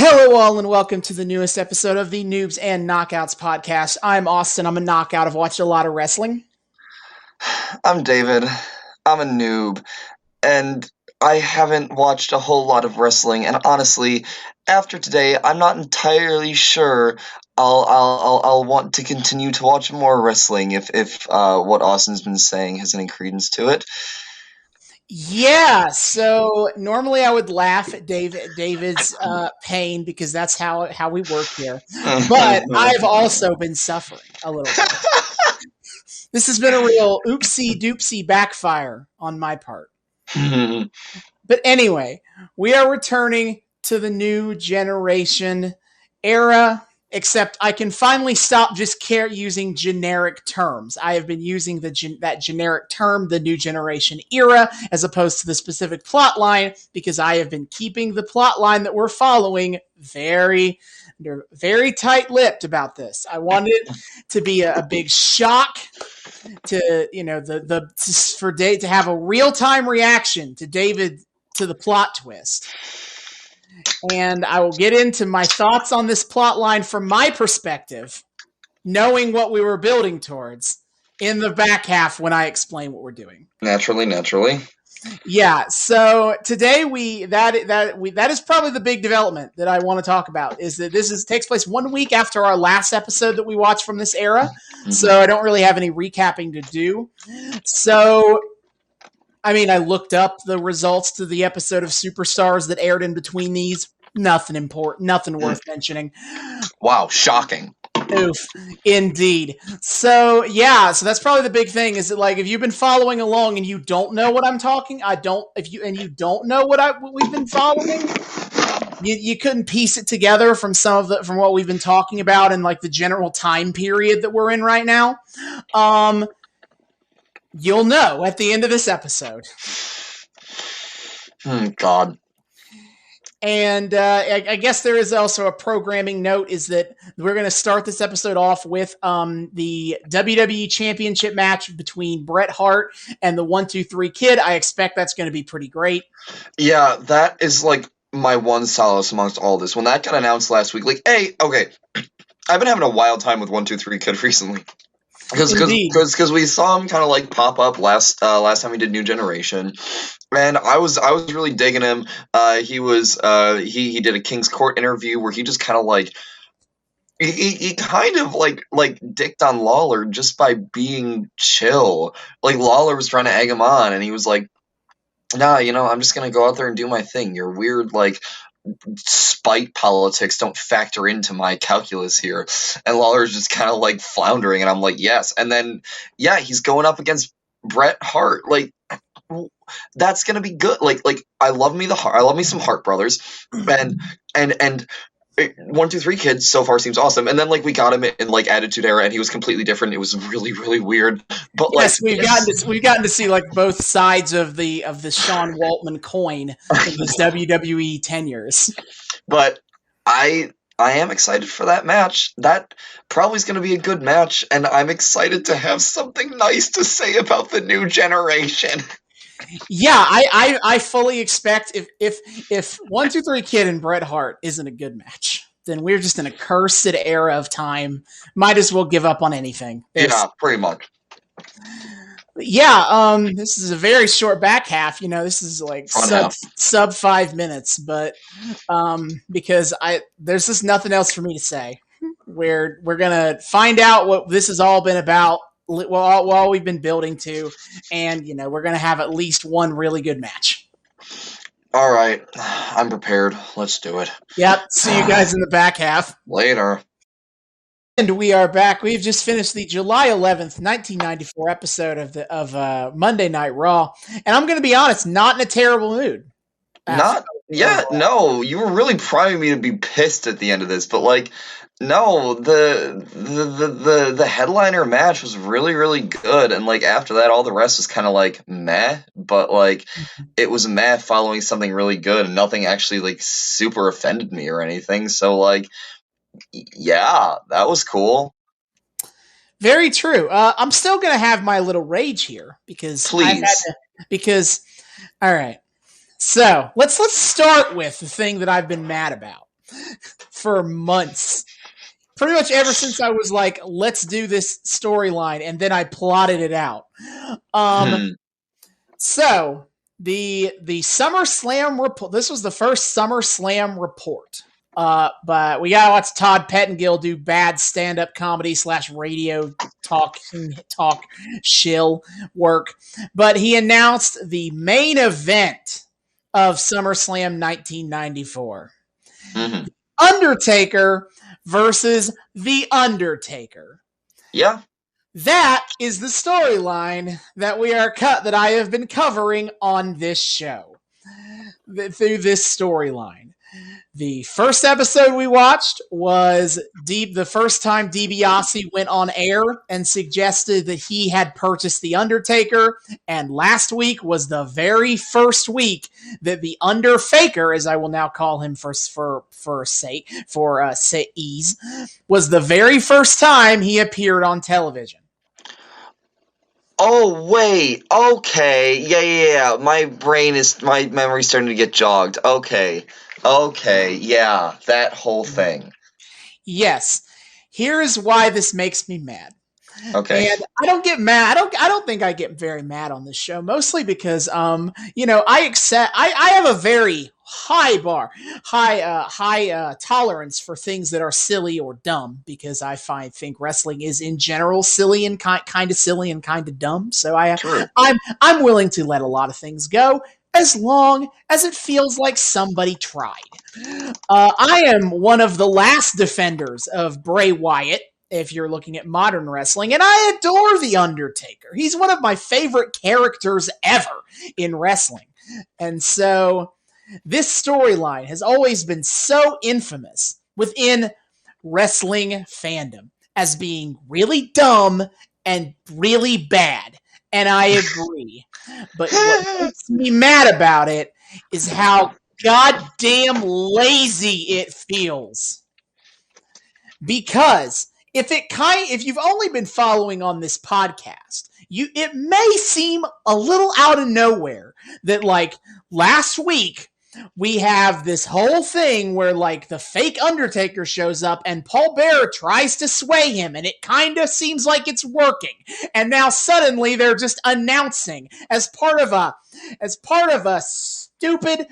Hello, all, and welcome to the newest episode of the Noobs and Knockouts podcast. I'm Austin. I'm a knockout. I've watched a lot of wrestling. I'm David. I'm a noob, and I haven't watched a whole lot of wrestling. And honestly, after today, I'm not entirely sure I'll want to continue to watch more wrestling if what Austin's been saying has any credence to it. Yeah, so normally I would laugh at David's pain because that's how we work here. But I've also been suffering a little bit. This has been a real oopsie doopsie backfire on my part. But anyway, we are returning to the new generation era, except I can finally stop just using generic terms. I have been using that generic term, the new generation era, as opposed to the specific plot line, because I have been keeping the plot line that we're following very tight-lipped about this. I wanted it to be a big shock to, for Dave to have a real-time reaction to David to the plot twist. And I will get into my thoughts on this plot line from my perspective, knowing what we were building towards in the back half when I explain what we're doing. Naturally. Yeah, so today that is probably the big development that I want to talk about, is that takes place 1 week after our last episode that we watched from this era. So I don't really have any recapping to do. So I looked up the results to the episode of Superstars that aired in between these. Nothing important, nothing worth mentioning. Wow, shocking. Oof, indeed. So that's probably the big thing, is that, like, if you've been following along and you don't know what I'm talking, you don't know what we've been following, you couldn't piece it together from from what we've been talking about and like the general time period that we're in right now. You'll know at the end of this episode. God. And I guess there is also a programming note, is that we're going to start this episode off with the WWE Championship match between Bret Hart and the 1-2-3 Kid. I expect that's going to be pretty great. Yeah, that is like my one solace amongst all this. When that got announced last week, like, hey, okay, I've been having a wild time with 1-2-3 Kid recently. Because we saw him kind of like pop up last time we did New Generation, and I was really digging him. He did a King's Court interview where he just kind of like he kind of like dicked on Lawler just by being chill. Like, Lawler was trying to egg him on, and he was like, "Nah, I'm just gonna go out there and do my thing. Your weird like spite politics don't factor into my calculus here." And Lawler's just kind of like floundering, and I'm like, yes. And then he's going up against Bret Hart. Like, that's gonna be good. Like I love me some Hart brothers, and 1-2-3 Kid so far seems awesome. And then like we got him in like Attitude Era, and he was completely different. It was really, really weird. But yes, we've gotten to see like both sides of the Sean Waltman coin in his WWE tenures. But I am excited for that match. That probably is going to be a good match, and I'm excited to have something nice to say about the new generation. Yeah, I fully expect if 1-2-3 Kid and Bret Hart isn't a good match, then we're just in a cursed era of time. Might as well give up on anything. Yeah, pretty much. Yeah, this is a very short back half. This is like sub 5 minutes, but because there's just nothing else for me to say. We're gonna find out what this has all been about. While we've been building to, and we're gonna have at least one really good match. All right, I'm prepared. Let's do it. Yep. See you guys in the back half. Later. And we are back. We've just finished the July 11th, 1994 episode of Monday Night Raw, and I'm gonna be honest, not in a terrible mood. No, you were really priming me to be pissed at the end of this, but like, no, the headliner match was really, really good, and like after that, all the rest was kind of like meh, but like it was meh following something really good, and nothing actually like super offended me or anything. So like, yeah, that was cool. Very true. I'm still gonna have my little rage here because all right. So let's start with the thing that I've been mad about. for months. Pretty much ever since I was like, let's do this storyline, and then I plotted it out. So the SummerSlam report. This was the first SummerSlam report. But we gotta watch Todd Pettengill do bad stand-up comedy / radio talk shill work. But he announced the main event of SummerSlam 1994. Mm-hmm. Undertaker versus The Undertaker. Yeah. That is the storyline that I have been covering on this show. Through this storyline. The first episode we watched was the first time DiBiase went on air and suggested that he had purchased The Undertaker, and last week was the very first week that the Underfaker, as I will now call him for ease, was the very first time he appeared on television. Oh, wait. Okay. Yeah. My memory's starting to get jogged. Okay. Yeah. That whole thing. Yes. Here is why this makes me mad. Okay. And I don't get mad. I don't think I get very mad on this show, mostly because, I have a very high tolerance for things that are silly or dumb, because I think wrestling is in general silly and kind of silly and kind of dumb. So I'm willing to let a lot of things go as long as it feels like somebody tried. I am one of the last defenders of Bray Wyatt, if you're looking at modern wrestling, and I adore The Undertaker. He's one of my favorite characters ever in wrestling. And so this storyline has always been so infamous within wrestling fandom as being really dumb and really bad. And I agree. But what makes me mad about it is how goddamn lazy it feels. Because if you've only been following on this podcast, it may seem a little out of nowhere that, like, last week we have this whole thing where, like, the fake Undertaker shows up and Paul Bearer tries to sway him, and it kind of seems like it's working. And now suddenly they're just announcing as part of a stupid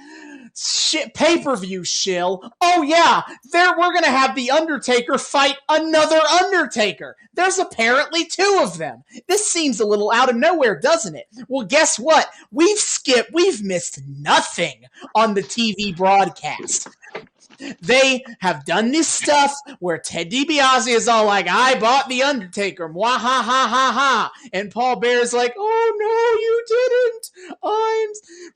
shit pay-per-view shill. Oh yeah, we're gonna have The Undertaker fight another Undertaker. There's apparently two of them. This seems a little out of nowhere, doesn't it? Well, guess what? We've missed nothing on the TV broadcast. They have done this stuff where Ted DiBiase is all like, I bought The Undertaker, mwah ha ha ha ha. And Paul Bear's like, oh no, you didn't. I'm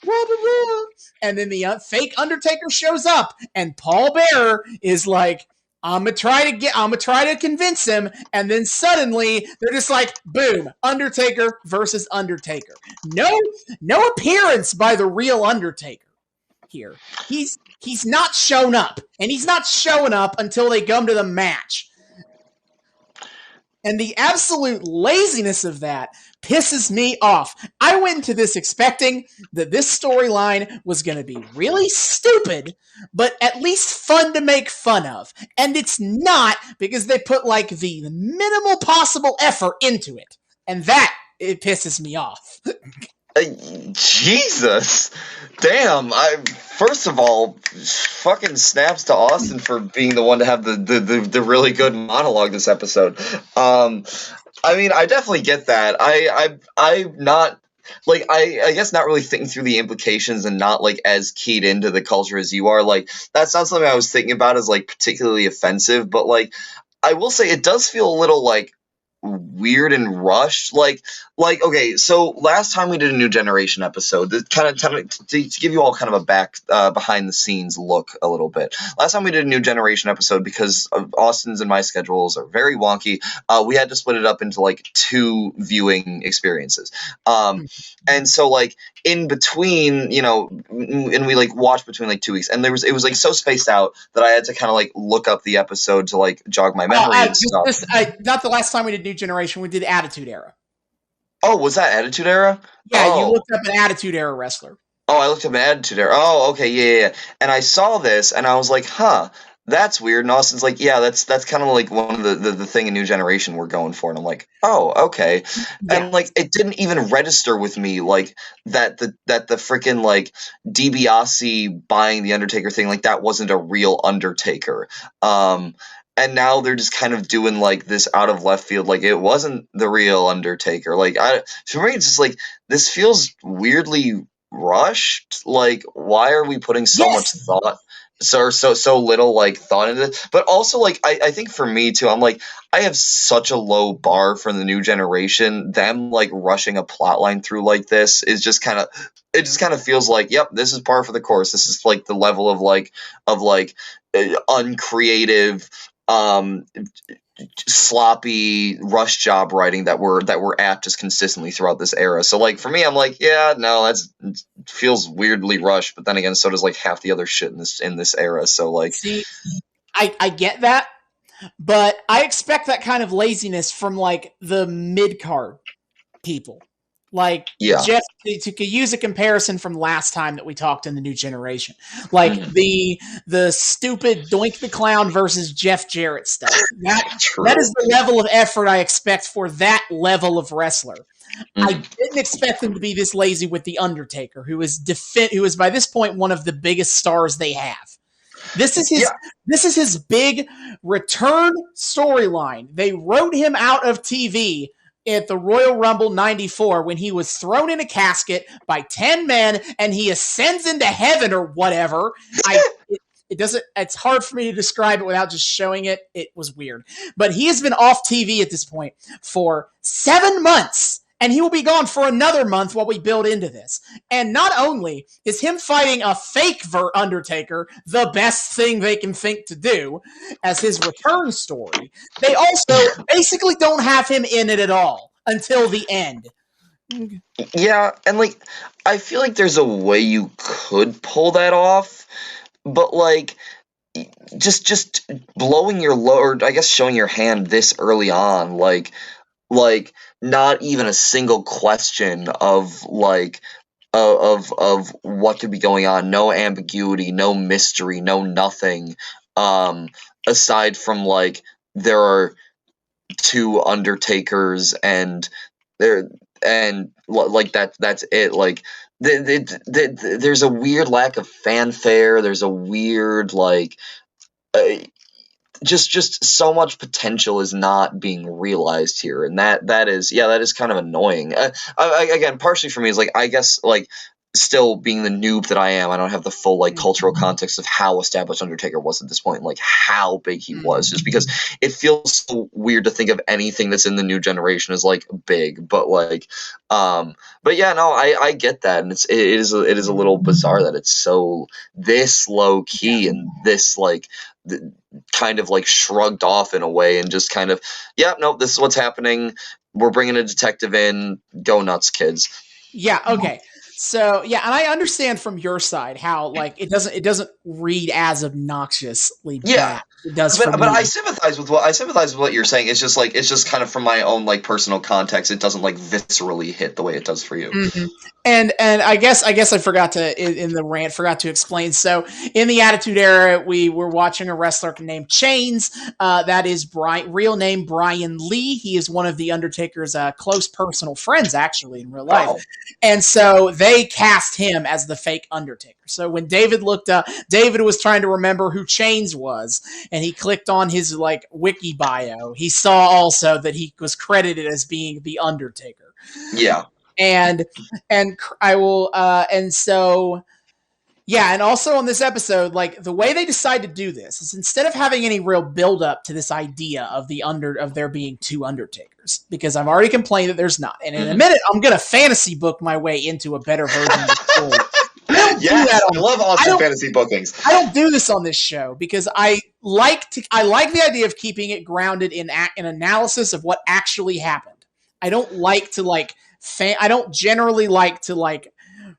blah blah blah. And then the fake Undertaker shows up, and Paul Bearer is like, I'm gonna try to convince him, and then suddenly they're just like, boom, Undertaker versus Undertaker. No appearance by the real Undertaker here. He's not shown up, and he's not showing up until they come to the match. And the absolute laziness of that pisses me off. I went into this expecting that this storyline was going to be really stupid, but at least fun to make fun of. And it's not, because they put like the minimal possible effort into it. And it pisses me off. Jesus. Damn. First of all, fucking snaps to Austin for being the one to have the really good monologue this episode. I mean, I definitely get that. I'm not, like, I guess not really thinking through the implications and not, like, as keyed into the culture as you are. Like, that's not something I was thinking about as, like, particularly offensive, but, like, I will say it does feel a little, like, weird and rushed. Like okay, so last time we did a New Generation episode, kind of to give you all kind of a back behind the scenes look a little bit. Last time we did a New Generation episode, because of Austin's and my schedules are very wonky, we had to split it up into like 2 viewing experiences. And so like in between, you know, and we like watched between like 2 weeks, and it was like so spaced out that I had to kind of like look up the episode to like jog my memory and stuff. Not the last time we did New Generation, we did Attitude Era. Oh, was that Attitude Era? Yeah, You looked up an Attitude Era wrestler. Oh, I looked up an attitude error. Oh, okay, yeah. And I saw this, and I was like, huh, that's weird. And Austin's like, yeah, that's kind of like one of the thing in New Generation we're going for. And I'm like, oh, okay. Yeah. And like, it didn't even register with me like that the freaking like DiBiase buying the Undertaker thing, like that wasn't a real Undertaker. And now they're just kind of doing like this out of left field, like it wasn't the real Undertaker. Like for me, it's just like this feels weirdly rushed. Like, why are we putting so much Yes. thought, so little like thought into it? But also, like, I think for me too, I'm like, I have such a low bar for the New Generation. Them like rushing a plot line through like this is just kind of, it just kind of feels like, yep, this is par for the course. This is like the level of uncreative, sloppy rush job writing that we're at just consistently throughout this era. So like for me, I'm like, yeah, no, that's feels weirdly rushed. But then again, so does like half the other shit in this era. So like, See, I get that, but I expect that kind of laziness from like the mid card people. Like yeah, Jeff, to use a comparison from last time that we talked in the New Generation, like the stupid Doink the Clown versus Jeff Jarrett stuff. That is the level of effort I expect for that level of wrestler. I didn't expect them to be this lazy with the Undertaker, who is by this point one of the biggest stars they have. This is his yeah. this is his big return storyline. They wrote him out of TV at the Royal Rumble 94 when he was thrown in a casket by 10 men and he ascends into heaven or whatever. It's hard for me to describe it without just showing it. It was weird. But he has been off TV at this point for 7 months. And he will be gone for another month while we build into this. And not only is him fighting a fake Undertaker the best thing they can think to do as his return story, they also basically don't have him in it at all until the end. Yeah, and like I feel like there's a way you could pull that off, but like just blowing your load, or I guess showing your hand this early on, like not even a single question of like of what could be going on, no ambiguity, no mystery, no nothing, aside from like there are two Undertakers and there and like that's it. Like there's a weird lack of fanfare, there's a weird like uh, just so much potential is not being realized here, and that is kind of annoying. Again, partially for me is like, I guess like still being the noob that I am, I don't have the full like cultural context of how established Undertaker was at this point, like how big he was, just because it feels so weird to think of anything that's in the New Generation as like big, but like but yeah, no, I get that, and it is a little bizarre that it's so this low key and this like kind of like shrugged off in a way, and just kind of, yeah, no, this is what's happening. We're bringing a detective in. Go nuts, kids. Yeah, okay. So, yeah, and I understand from your side how like it doesn't read as obnoxiously bad. It does for but me. I sympathize with what you're saying. It's just kind of from my own like personal context. It doesn't like viscerally hit the way it does for you. Mm-hmm. And I guess I forgot to in the rant explain. So in the Attitude Era, we were watching a wrestler named Chains. That is real name Brian Lee. He is one of the Undertaker's close personal friends, actually, in real life. Oh. And so they cast him as the fake Undertaker. So when David looked up, David was trying to remember who Chains was, and he clicked on his like wiki bio. He saw also that he was credited as being the Undertaker. Yeah. And I will and so yeah, and also on this episode, like the way they decide to do this is instead of having any real build up to this idea of there being two Undertakers, because I've already complained that there's not. And in a minute, I'm gonna fantasy book my way into a better version of the story. Yes, I love awesome fantasy bookings. I don't do this on this show because I like the idea of keeping it grounded in an analysis of what actually happened. I don't like to I don't generally like to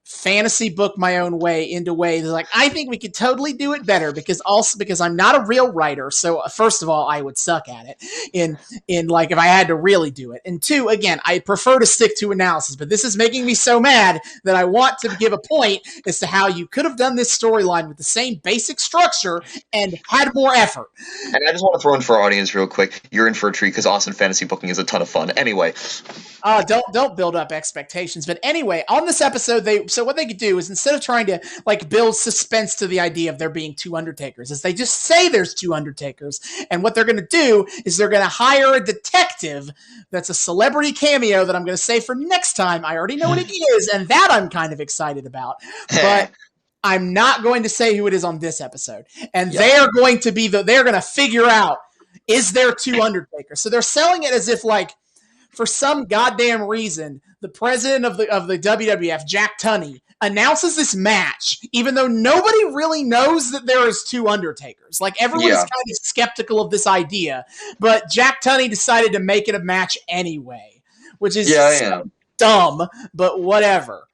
fantasy book my own way into ways like I think we could totally do it better because I'm not a real writer. So first of all, I would suck at it in like if I had to really do it. And two, again, I prefer to stick to analysis, but this is making me so mad that I want to give a point as to how you could have done this storyline with the same basic structure and had more effort. And I just want to throw in for our audience real quick. You're in for a treat because Austin fantasy booking is a ton of fun. Anyway. Don't build up expectations. But anyway, on this episode, so what they could do is instead of trying to like build suspense to the idea of there being two Undertakers, is they just say there's two Undertakers, and what they're going to do is they're going to hire a detective that's a celebrity cameo that I'm going to say for next time. I already know what it is, and that I'm kind of excited about, but I'm not going to say who it is on this episode. And they are going to be they're going to figure out, is there two Undertakers? So they're selling it as if like, for some goddamn reason, the president of the WWF, Jack Tunney, announces this match, even though nobody really knows that there is two Undertakers. Like, everyone is kind of skeptical of this idea, but Jack Tunney decided to make it a match anyway, which is dumb, but whatever.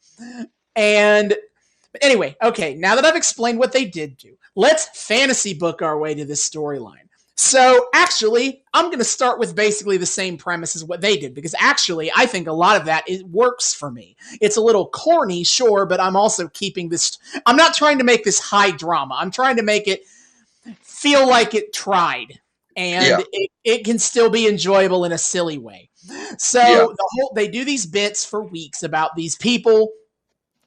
And anyway, okay, now that I've explained what they did do, let's fantasy book our way to this storyline. So, actually, I'm going to start with basically the same premise as what they did, because actually, I think a lot of that works for me. It's a little corny, sure, but I'm also keeping this... I'm not trying to make this high drama. I'm trying to make it feel like it tried, and it can still be enjoyable in a silly way. So, they do these bits for weeks about these people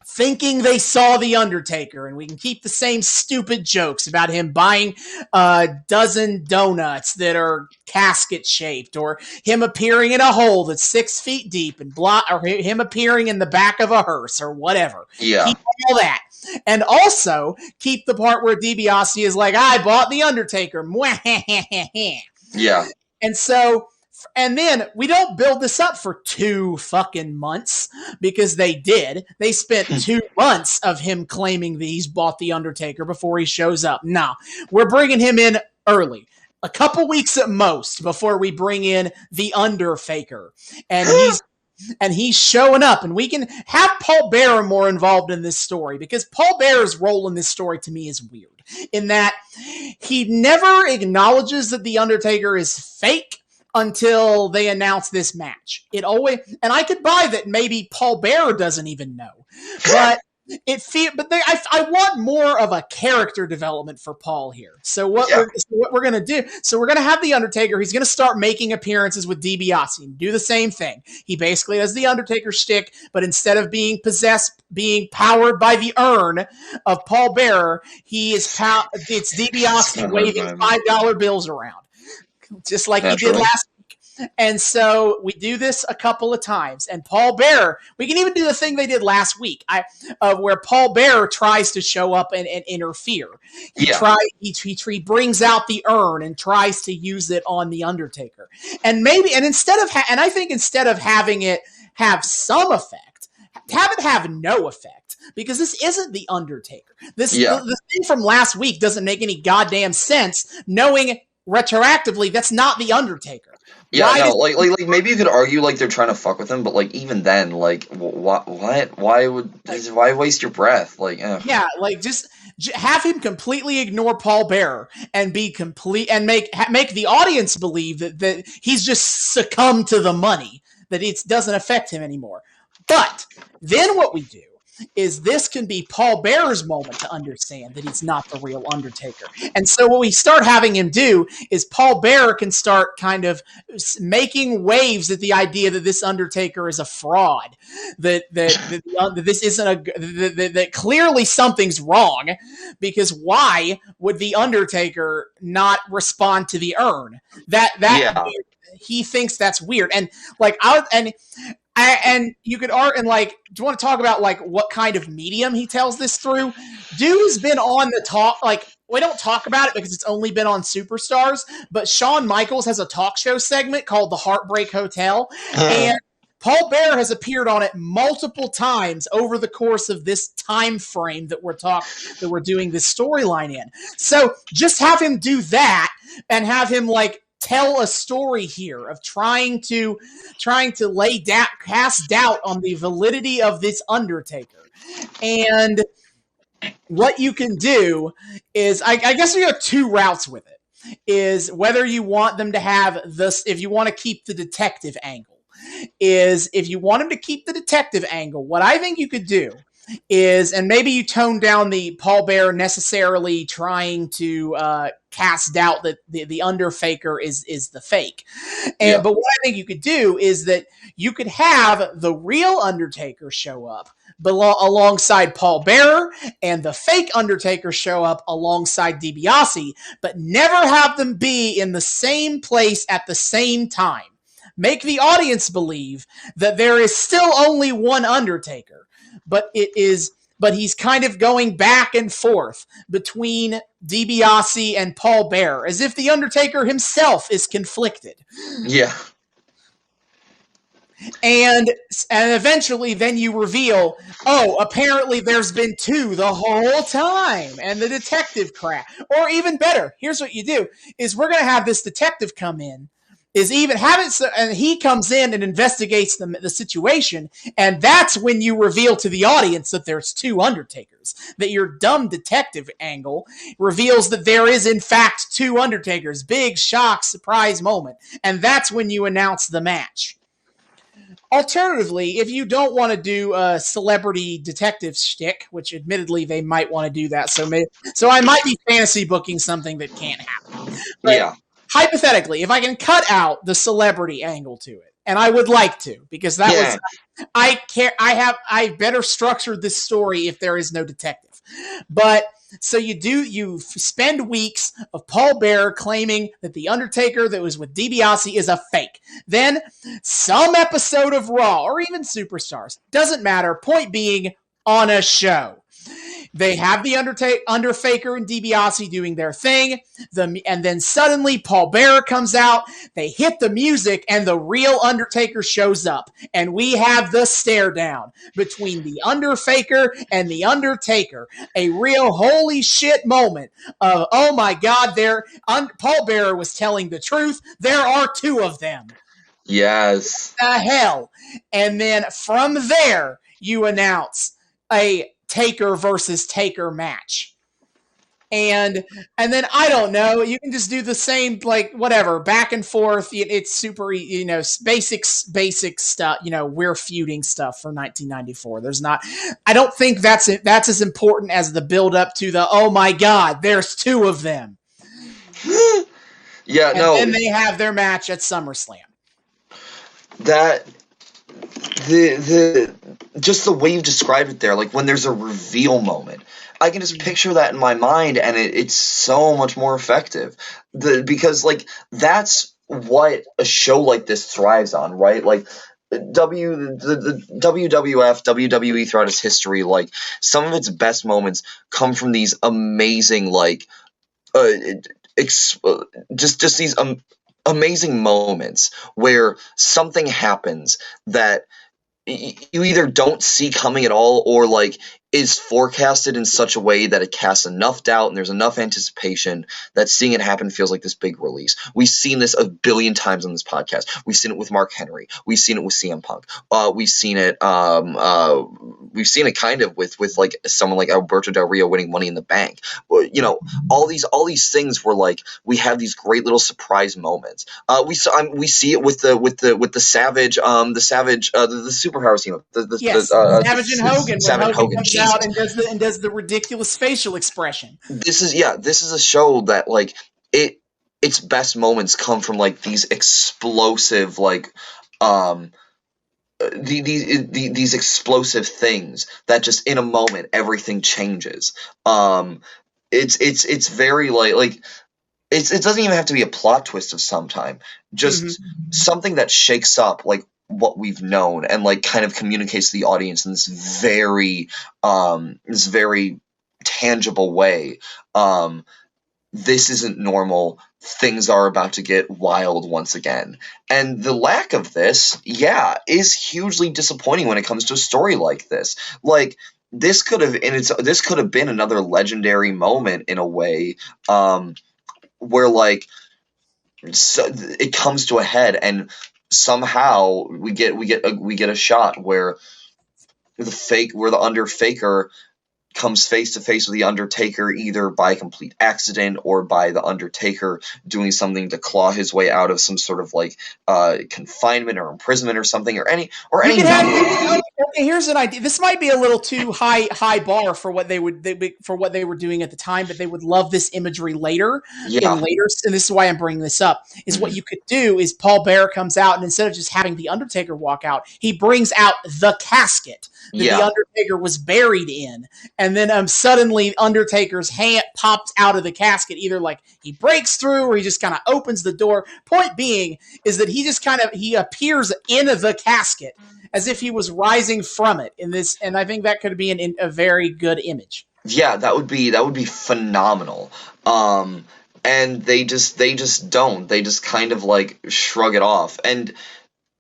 thinking they saw the Undertaker, and we can keep the same stupid jokes about him buying a dozen donuts that are casket shaped, or him appearing in a hole that's 6 feet deep, and or him appearing in the back of a hearse, or whatever. Yeah. Keep all that. And also keep the part where DiBiase is like, I bought the Undertaker. Yeah. And so... And then we don't build this up for 2 fucking months, because they did. They spent 2 months of him claiming that he's bought the Undertaker before he shows up. No, we're bringing him in early. A couple weeks at most before we bring in the Underfaker. And he's showing up, and we can have Paul Bearer more involved in this story, because Paul Bearer's role in this story to me is weird, in that he never acknowledges that the Undertaker is fake until they announce this match. It always, and I could buy that maybe Paul Bearer doesn't even know, but I want more of a character development for Paul here. So what we're gonna do? So we're gonna have the Undertaker. He's gonna start making appearances with DiBiase and do the same thing. He basically does the Undertaker shtick, but instead of being powered by the urn of Paul Bearer, it's DiBiase waving $5 bills around, just like he did last week. And so we do this a couple of times. And Paul Bearer, we can even do the thing they did last week, where Paul Bearer tries to show up and interfere. He brings out the urn and tries to use it on the Undertaker. And instead of having it have some effect, have it have no effect. Because this isn't the Undertaker. The thing from last week doesn't make any goddamn sense, knowing retroactively that's not the Undertaker. Like maybe you could argue like they're trying to fuck with him, but like even then, like why waste your breath? Like just have him completely ignore Paul Bearer and be complete and make the audience believe that he's just succumbed to the money, that it doesn't affect him anymore. But then what we do is this can be Paul Bearer's moment to understand that he's not the real Undertaker. And so what we start having him do is Paul Bearer can start kind of making waves at the idea that this Undertaker is a fraud, that this isn't that clearly something's wrong, because why would the Undertaker not respond to the urn? He thinks that's weird. And like and you could do you want to talk about like what kind of medium he tells this through? Dude's been on the talk, like we don't talk about it because it's only been on Superstars, but Shawn Michaels has a talk show segment called The Heartbreak Hotel, and Paul Bearer has appeared on it multiple times over the course of this time frame that we're doing this storyline in. So just have him do that and have him like tell a story here of trying to cast doubt on the validity of this Undertaker. And what you can do is, I guess you have two routes with it. Is whether you want them to have this, if you want to keep the detective angle, is if you want them to keep the detective angle, what I think you could do is, and maybe you tone down the Paul Bearer necessarily trying to cast doubt that the Underfaker is the fake. And but what I think you could do is that you could have the real Undertaker show up alongside Paul Bearer, and the fake Undertaker show up alongside DiBiase, but never have them be in the same place at the same time. Make the audience believe that there is still only one Undertaker, but he's kind of going back and forth between DiBiase and Paul Bearer, as if the Undertaker himself is conflicted. Yeah. And eventually then you reveal, oh, apparently there's been two the whole time, and the detective crap. Or even better, here's what you do, is we're going to have this detective come in, and he comes in and investigates the situation, and that's when you reveal to the audience that there's two Undertakers, that your dumb detective angle reveals that there is in fact two Undertakers. Big shock, surprise moment. And that's when you announce the match. Alternatively, if you don't want to do a celebrity detective shtick, which admittedly they might want to do that, so I might be fantasy booking something that can't happen. But hypothetically, if I can cut out the celebrity angle to it, and I would like to, because that was, I better structured this story if there is no detective. But so you spend weeks of Paul Bearer claiming that the Undertaker that was with DiBiase is a fake. Then some episode of Raw, or even Superstars, doesn't matter, point being, on a show, they have the Underfaker and DiBiase doing their thing, and then suddenly Paul Bearer comes out, they hit the music, and the real Undertaker shows up, and we have the stare down between the Underfaker and the Undertaker, a real holy shit moment of, oh my god, Paul Bearer was telling the truth, there are two of them. Yes. What the hell? And then from there, you announce a Taker versus Taker match. And then I don't know, you can just do the same, like, whatever, back and forth. It's super, basic stuff, we're feuding stuff from 1994. I don't think that's as important as the build up to the, oh my god, there's two of them. Yeah, and then they have their match at SummerSlam. Just the way you described it there, like when there's a reveal moment, I can just picture that in my mind, and it's so much more effective. Because like that's what a show like this thrives on, right? Like the WWF, WWE throughout its history, like some of its best moments come from these amazing, like, just these amazing moments where something happens that you either don't see coming at all, or like is forecasted in such a way that it casts enough doubt and there's enough anticipation that seeing it happen feels like this big release. We've seen this a billion times on this podcast. We've seen it with Mark Henry. We've seen it with CM Punk. We've seen it kind of with like someone like Alberto Del Rio winning Money in the Bank. All these things where like we have these great little surprise moments. We see it with the Savage, the superpower team. Savage and Hogan. Savage Hogan comes out and does the ridiculous facial expression. This is a show that like its best moments come from like these explosive, like these explosive things that just in a moment everything changes. It's very like it doesn't even have to be a plot twist of some time, just something that shakes up like what we've known and like kind of communicates to the audience in this very tangible way. This isn't normal. Things are about to get wild once again. And the lack of this, is hugely disappointing when it comes to a story like this. Like this could have been another legendary moment in a way, where like it comes to a head and somehow we get a shot where the Undertaker comes face to face with the Undertaker either by complete accident or by the Undertaker doing something to claw his way out of some sort of like confinement or imprisonment or something or any You can have. Okay, here's an idea. This might be a little too high bar for what they were doing at the time, but they would love this imagery later. Yeah. And this is why I'm bringing this up. Is what you could do is Paul Bearer comes out, and instead of just having the Undertaker walk out, he brings out the casket that the Undertaker was buried in, and then suddenly Undertaker's hand pops out of the casket. Either like he breaks through, or he just kind of opens the door. Point being is that he appears in the casket as if he was rising from it in this, and I think that could be a very good image. Yeah, that would be phenomenal. And they just don't. They just kind of like shrug it off. And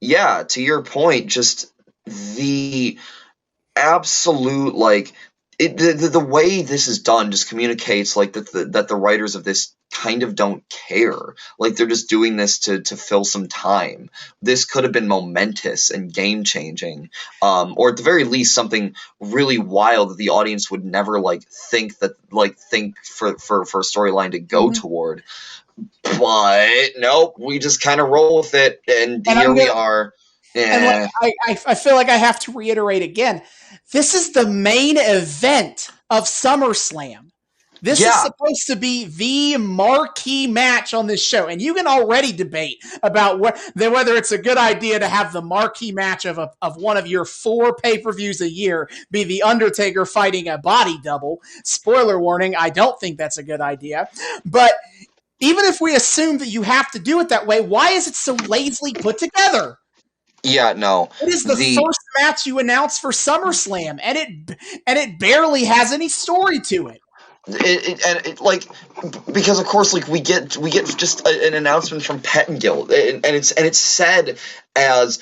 yeah, to your point, just the absolute like the way this is done just communicates like that the writers of this kind of don't care. Like they're just doing this to fill some time. This could have been momentous and game changing, or at the very least something really wild that the audience would never think for a storyline to go toward. But nope, we just kind of roll with it, and here we are. Yeah. And I feel like I have to reiterate again. This is the main event of SummerSlam. This is supposed to be the marquee match on this show, and you can already debate about whether it's a good idea to have the marquee match of one of your 4 pay-per-views a year be the Undertaker fighting a body double. Spoiler warning, I don't think that's a good idea. But even if we assume that you have to do it that way, why is it so lazily put together? Yeah, no. It is the first match you announced for SummerSlam, and it barely has any story to it. Because of course we get just an announcement from Pettengill, and it's said as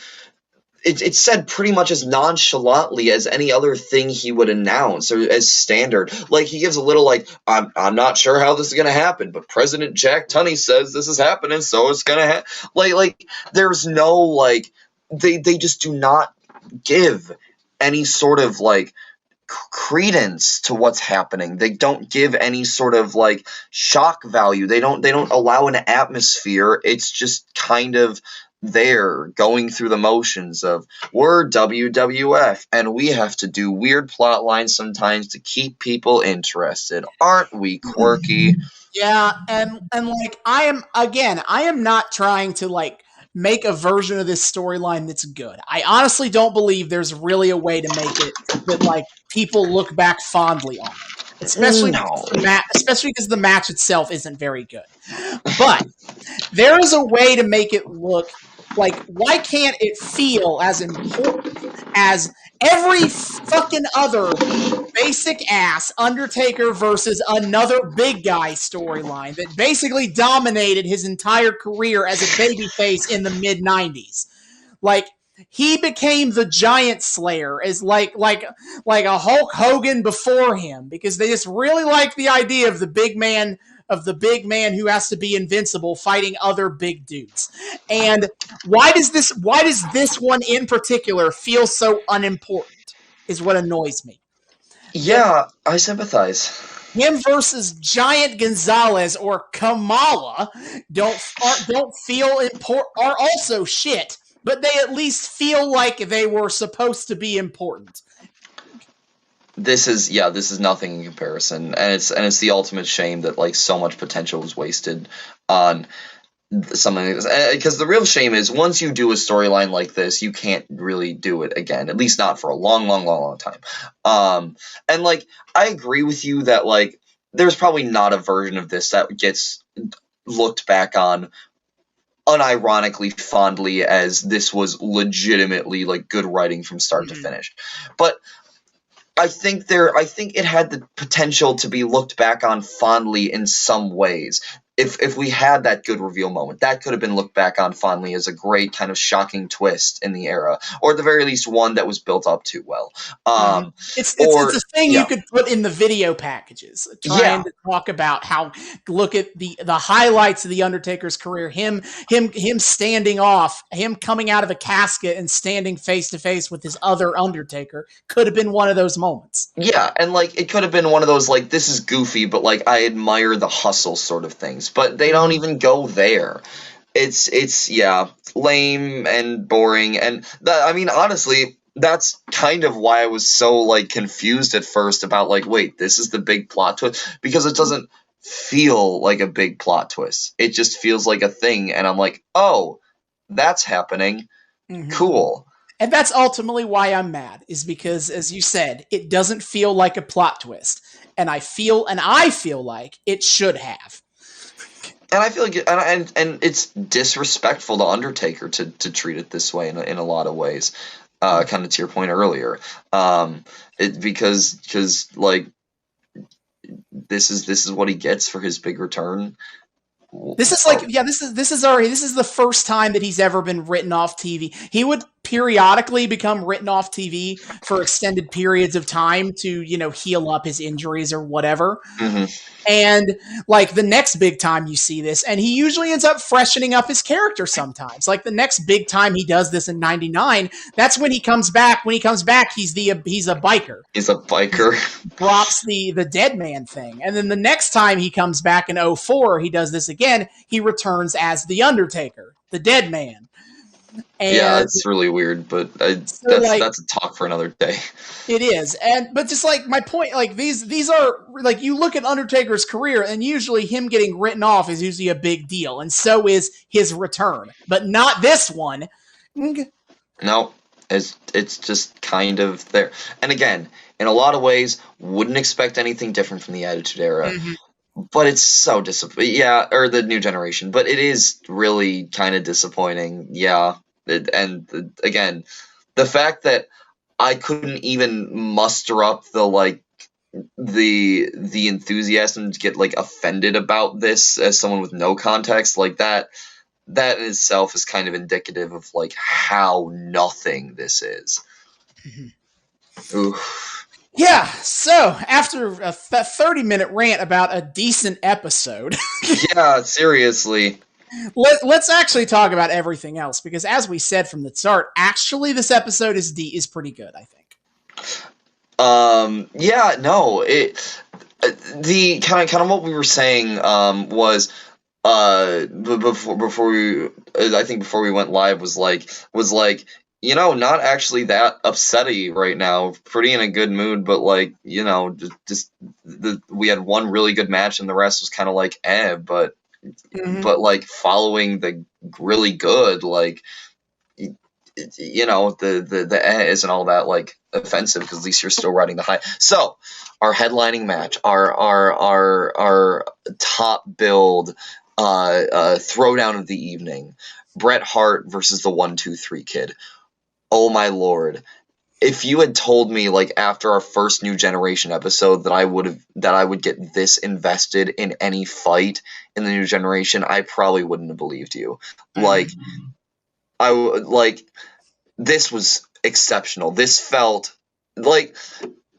it's said pretty much as nonchalantly as any other thing he would announce, or as standard. Like he gives a little I'm not sure how this is gonna happen, but President Jack Tunney says this is happening, so it's gonna happen. Like there's no they just do not give any sort of credence to what's happening. They don't give any sort of shock value. They don't allow an atmosphere. It's just kind of there going through the motions of we're WWF and we have to do weird plot lines sometimes to keep people interested. Aren't we quirky? Yeah, and I am not trying to make a version of this storyline that's good. I honestly don't believe there's really a way to make it that people look back fondly on it. Especially because the match itself isn't very good. But there is a way to make it look why can't it feel as important as every fucking other basic ass Undertaker versus another big guy storyline that basically dominated his entire career as a babyface in the mid-90s. He became the Giant Slayer as like a Hulk Hogan before him, because they just really like the idea of the big man who has to be invincible fighting other big dudes. And why does this one in particular feel so unimportant is what annoys me. Yeah, I sympathize. Him versus Giant Gonzalez or Kamala don't feel important, are also shit, but they at least feel like they were supposed to be important. This is nothing in comparison, and it's the ultimate shame that so much potential was wasted on something like this. Because the real shame is once you do a storyline like this, you can't really do it again, at least not for a long time. And I agree with you that there's probably not a version of this that gets looked back on unironically fondly as this was legitimately good writing from start to finish. But I think it had the potential to be looked back on fondly in some ways. if we had that good reveal moment, that could have been looked back on fondly as a great kind of shocking twist in the era, or at the very least one that was built up too well. It's Or a thing yeah. you could put in the video packages, trying to talk about how, look at the highlights of the Undertaker's career, him standing off, him coming out of a casket and standing face to face with his other Undertaker could have been one of those moments. Yeah, and like it could have been one of those like, this is goofy, but like I admire the hustle sort of things. But they don't even go there. It's yeah, lame and boring, and I mean, honestly, that's kind of why I was so like confused at first about like, wait, this is the big plot twist, because it doesn't feel like a big plot twist. It just feels like a thing, and I'm like, oh, that's happening. Cool. And that's ultimately why I'm mad, is because, as you said, it doesn't feel like a plot twist, and I feel like it should have. And I feel like, and it's disrespectful to Undertaker to treat it this way in a lot of ways. Kind of to your point earlier, because like this is what he gets for his big return. This is like, this is the first time that he's ever been written off TV. He would periodically become written off TV for extended periods of time to, heal up his injuries or whatever. And like the next big time you see this, and he usually ends up freshening up his character sometimes. Like the next big time he does this in '99, that's when he comes back. When he comes back, he's a biker. He's a biker. Drops the dead man thing. And then the next time he comes back in 2004, he does this again. He returns as the Undertaker, the dead man. And yeah, it's really weird, but that's a talk for another day. It is, but just like my point, like these are like, you look at Undertaker's career, and usually him getting written off is usually a big deal, and so is his return, but not this one. No, it's just kind of there, and again, in a lot of ways, wouldn't expect anything different from the Attitude Era. But it's so disappointing. Yeah, or the New Generation. But it is really kind of disappointing. Yeah. And again, the fact that I couldn't even muster up the enthusiasm to get like offended about this as someone with no context, like that in itself is kind of indicative of like how nothing this is. Oof. Yeah, so after a 30-minute rant about a decent episode. Yeah, seriously. Let's actually talk about everything else, because as we said from the start, actually this episode is pretty good, I think. Yeah, no, the kind of what we were saying was before we went live was like not actually that upsetty right now. Pretty in a good mood, but like, we had one really good match and the rest was kind of like, but like following the really good, like, the isn't all that like offensive, because at least you're still riding the high. So our headlining match, our top build, throwdown of the evening, Bret Hart versus the 1-2-3 Kid. Oh my lord. If you had told me like after our first New Generation episode that I would get this invested in any fight in the New Generation, I probably wouldn't have believed you. Like, this was exceptional. This felt like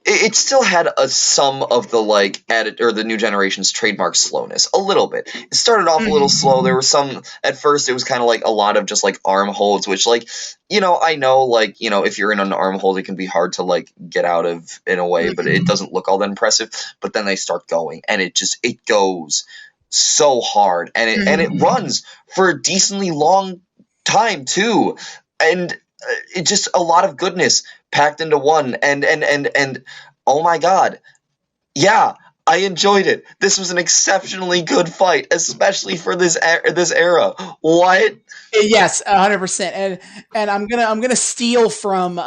it still had some of the like the New Generation's trademark slowness, a little bit. It started off a little slow. There was some at first. It was kind of like a lot of just like arm holds, which like I know like if you're in an arm hold, it can be hard to like get out of in a way, but it doesn't look all that impressive. But then they start going, and it goes so hard, and it runs for a decently long time too, and it just a lot of goodness packed into one, and oh my god, yeah, I enjoyed it. This was an exceptionally good fight, especially for this era. What? Yes, 100%. And I'm gonna steal from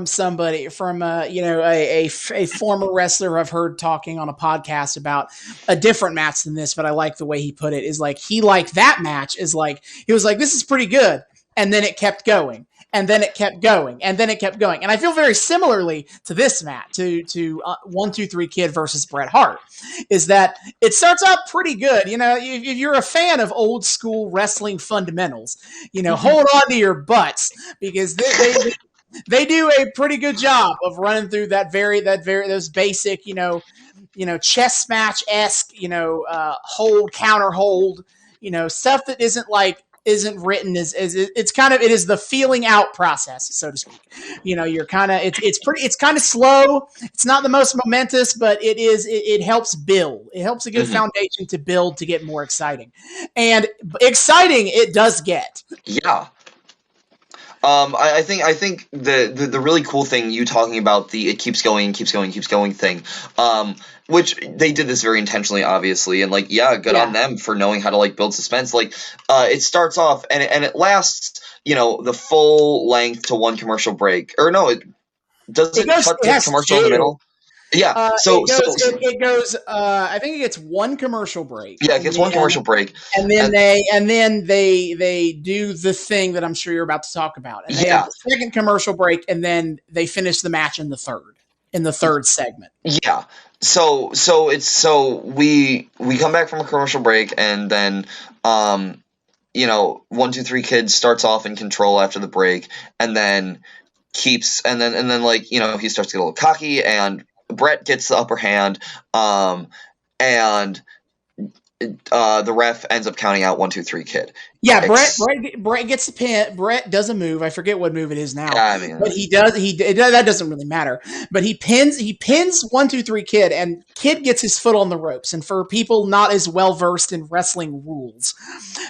somebody, from a former wrestler I've heard talking on a podcast about a different match than this, but I like the way he put it. Is like he liked that match. Is like he was like, this is pretty good. and then it kept going. And then it kept going, and then it kept going. And I feel very similarly to this, Matt, to 1, 2, 3 Kid versus Bret Hart, is that it starts out pretty good. You know, if you're a fan of old school wrestling fundamentals, you know, hold on to your butts, because they do a pretty good job of running through those basic, chess match-esque, hold, counter hold, stuff that isn't written as it's kind of, it is the feeling out process, so to speak. You're kind of, it's kind of slow. It's not the most momentous, but it helps build. It helps a good foundation to build to get more exciting. And exciting it does get. Yeah. I think the really cool thing, you talking about the it keeps going thing, which they did this very intentionally, obviously, and good on them for knowing how to build suspense. It starts off and it lasts, the full length to one commercial break, or no, it cut to commercial in the middle. Yeah, it goes. I think it gets one commercial break. Yeah, it gets one commercial break, and then they do the thing that I'm sure you're about to talk about. And they have the second commercial break, and then they finish the match in the third segment. Yeah. So we come back from a commercial break, and then 1, 2, 3 Kid starts off in control after the break, and then he starts to get a little cocky, and Bret gets the upper hand, and the ref ends up counting out 1, 2, 3 Kid. Yeah, Bret gets the pin. Bret does a move. I forget what move it is now. But he does. That doesn't really matter. But he pins 1, 2, 3 Kid, and Kid gets his foot on the ropes. And for people not as well versed in wrestling rules,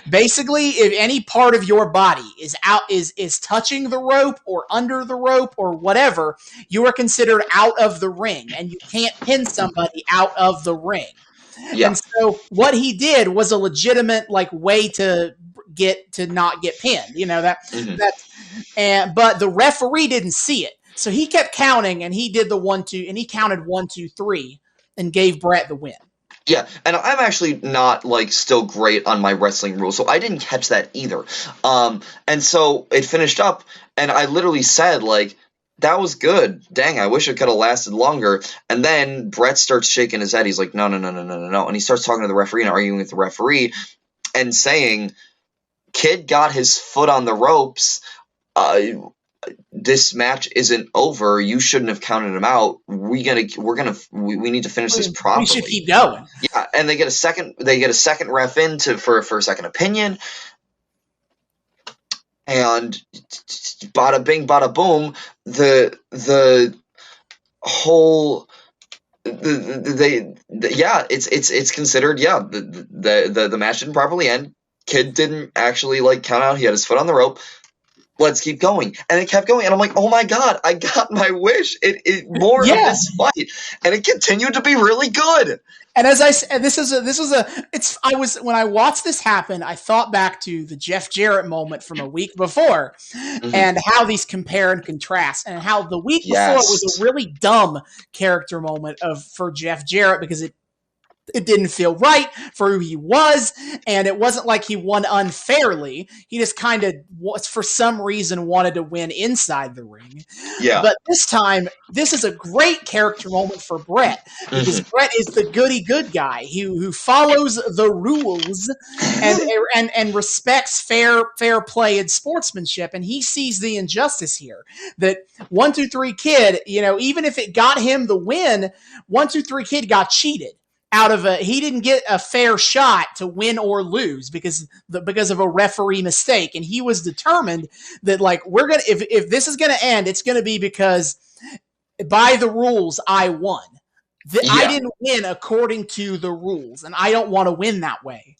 basically, if any part of your body is touching the rope or under the rope or whatever, you are considered out of the ring, and you can't pin somebody out of the ring. Yeah. And so what he did was a legitimate way to not get pinned, but the referee didn't see it. So he kept counting, and he did the 1, 2, and he counted 1, 2, 3 and gave Bret the win. Yeah, and I'm actually not still great on my wrestling rules, so I didn't catch that either. And so it finished up, and I literally said that was good. Dang, I wish it could have lasted longer. And then Bret starts shaking his head. He's like, no. And he starts talking to the referee and arguing with the referee and saying, Kid got his foot on the ropes. This match isn't over. You shouldn't have counted him out. We need to finish this properly. We should keep going. Yeah, and they get a second ref in for a second opinion. And bada bing, bada boom, the whole it's considered the match didn't properly end. Kid didn't actually count out. He had his foot on the rope. Let's keep going, and it kept going, and I'm like, oh my god, I got my wish. It more of this fight, and it continued to be really good. And as I said, when I watched this happen, I thought back to the Jeff Jarrett moment from a week before, and how these compare and contrast, and how the week before was a really dumb character moment for Jeff Jarrett, because it didn't feel right for who he was, and it wasn't like he won unfairly. He just kind of for some reason wanted to win inside the ring. Yeah. But this time, this is a great character moment for Bret, because Bret is the goody good guy who follows the rules and respects fair play and sportsmanship, and he sees the injustice here. That 1, 2, 3 Kid, even if it got him the win, 1, 2, 3 Kid got cheated. He didn't get a fair shot to win or lose because of a referee mistake, and he was determined that if this is gonna end, it's gonna be because by the rules I won. I didn't win according to the rules, and I don't want to win that way.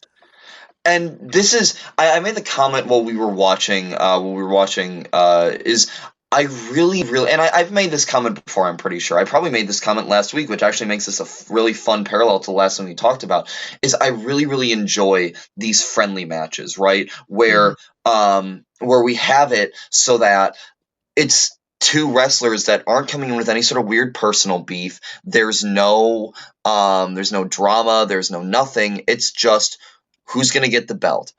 And this is I made the comment while we were watching is I really, and I've made this comment before, I'm pretty sure. I probably made this comment last week, which actually makes this a really fun parallel to the last one we talked about, is I really, really enjoy these friendly matches, right? Where we have it so that it's two wrestlers that aren't coming in with any sort of weird personal beef. There's no drama, there's no nothing. It's just who's going to get the belt.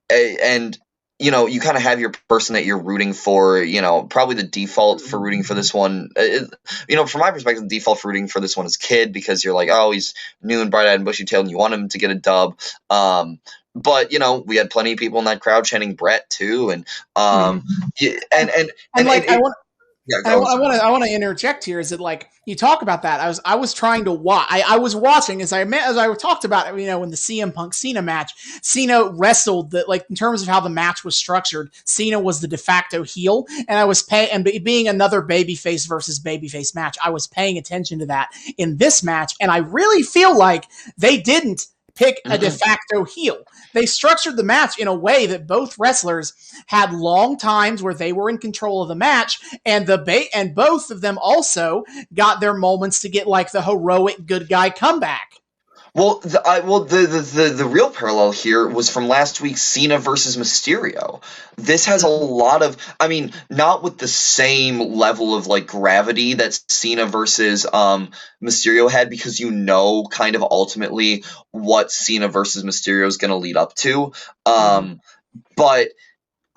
And you kind of have your person that you're rooting for, probably the default for rooting for this one. From my perspective, the default for rooting for this one is Kid, because you're like, oh, he's new and bright-eyed and bushy-tailed, and you want him to get a dub. But, we had plenty of people in that crowd chanting Bret, too. And, I want to interject here. Is that like you talk about that? I was trying to watch. I was watching as I talked about it. When the CM Punk Cena match, Cena wrestled that, like, in terms of how the match was structured. Cena was the de facto heel, and I was being another babyface versus babyface match. I was paying attention to that in this match, and I really feel like they didn't pick a de facto heel. They structured the match in a way that both wrestlers had long times where they were in control of the match, and and both of them also got their moments to get like the heroic good guy comeback. Well, the real parallel here was from last week's Cena versus Mysterio. This has a lot of, not with the same level of like gravity that Cena versus Mysterio had, because kind of ultimately what Cena versus Mysterio is going to lead up to. But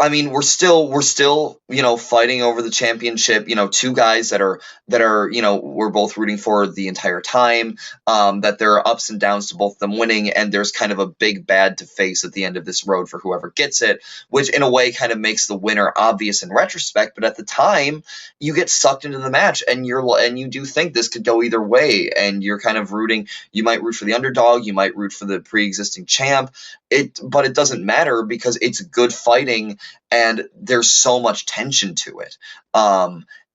we're still, fighting over the championship. Two guys that are, we're both rooting for the entire time. That there are ups and downs to both of them winning, and there's kind of a big bad to face at the end of this road for whoever gets it, which in a way kind of makes the winner obvious in retrospect. But at the time, you get sucked into the match, and you do think this could go either way, and you're kind of rooting. You might root for the underdog, you might root for the pre-existing champ. But it doesn't matter, because it's good fighting, and there's so much tension to it.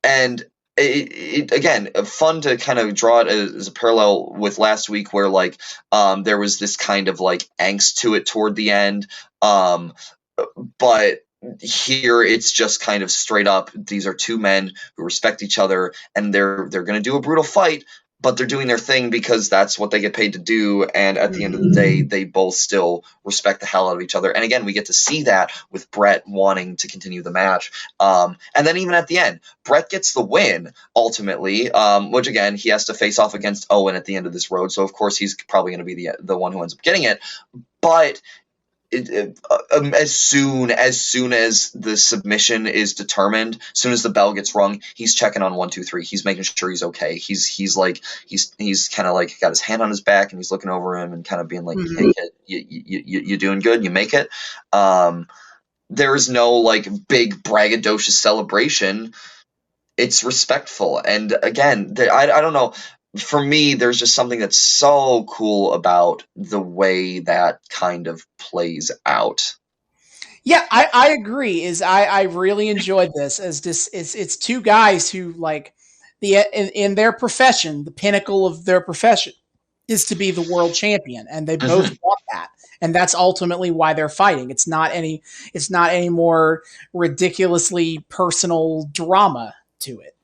And again, fun to kind of draw it as a parallel with last week, where like there was this kind of like angst to it toward the end. But here it's just kind of straight up, these are two men who respect each other, and they're going to do a brutal fight, but they're doing their thing because that's what they get paid to do. And at the end of the day, they both still respect the hell out of each other. And again, we get to see that with Bret wanting to continue the match. And then even at the end, Bret gets the win ultimately, which again, he has to face off against Owen at the end of this road. So of course he's probably going to be the one who ends up getting it. But as soon as the submission is determined, as soon as the bell gets rung, he's checking on 1, 2, 3. He's making sure he's okay. He's kind of like got his hand on his back, and he's looking over him and kind of being like, hey, you doing good? You make it. There's no like big braggadocious celebration. It's respectful. And again, I don't know. For me, there's just something that's so cool about the way that kind of plays out. Yeah, I agree. I really enjoyed this as this it's two guys who like in their profession, the pinnacle of their profession is to be the world champion, and they both want that. And that's ultimately why they're fighting. It's not any more ridiculously personal drama to it.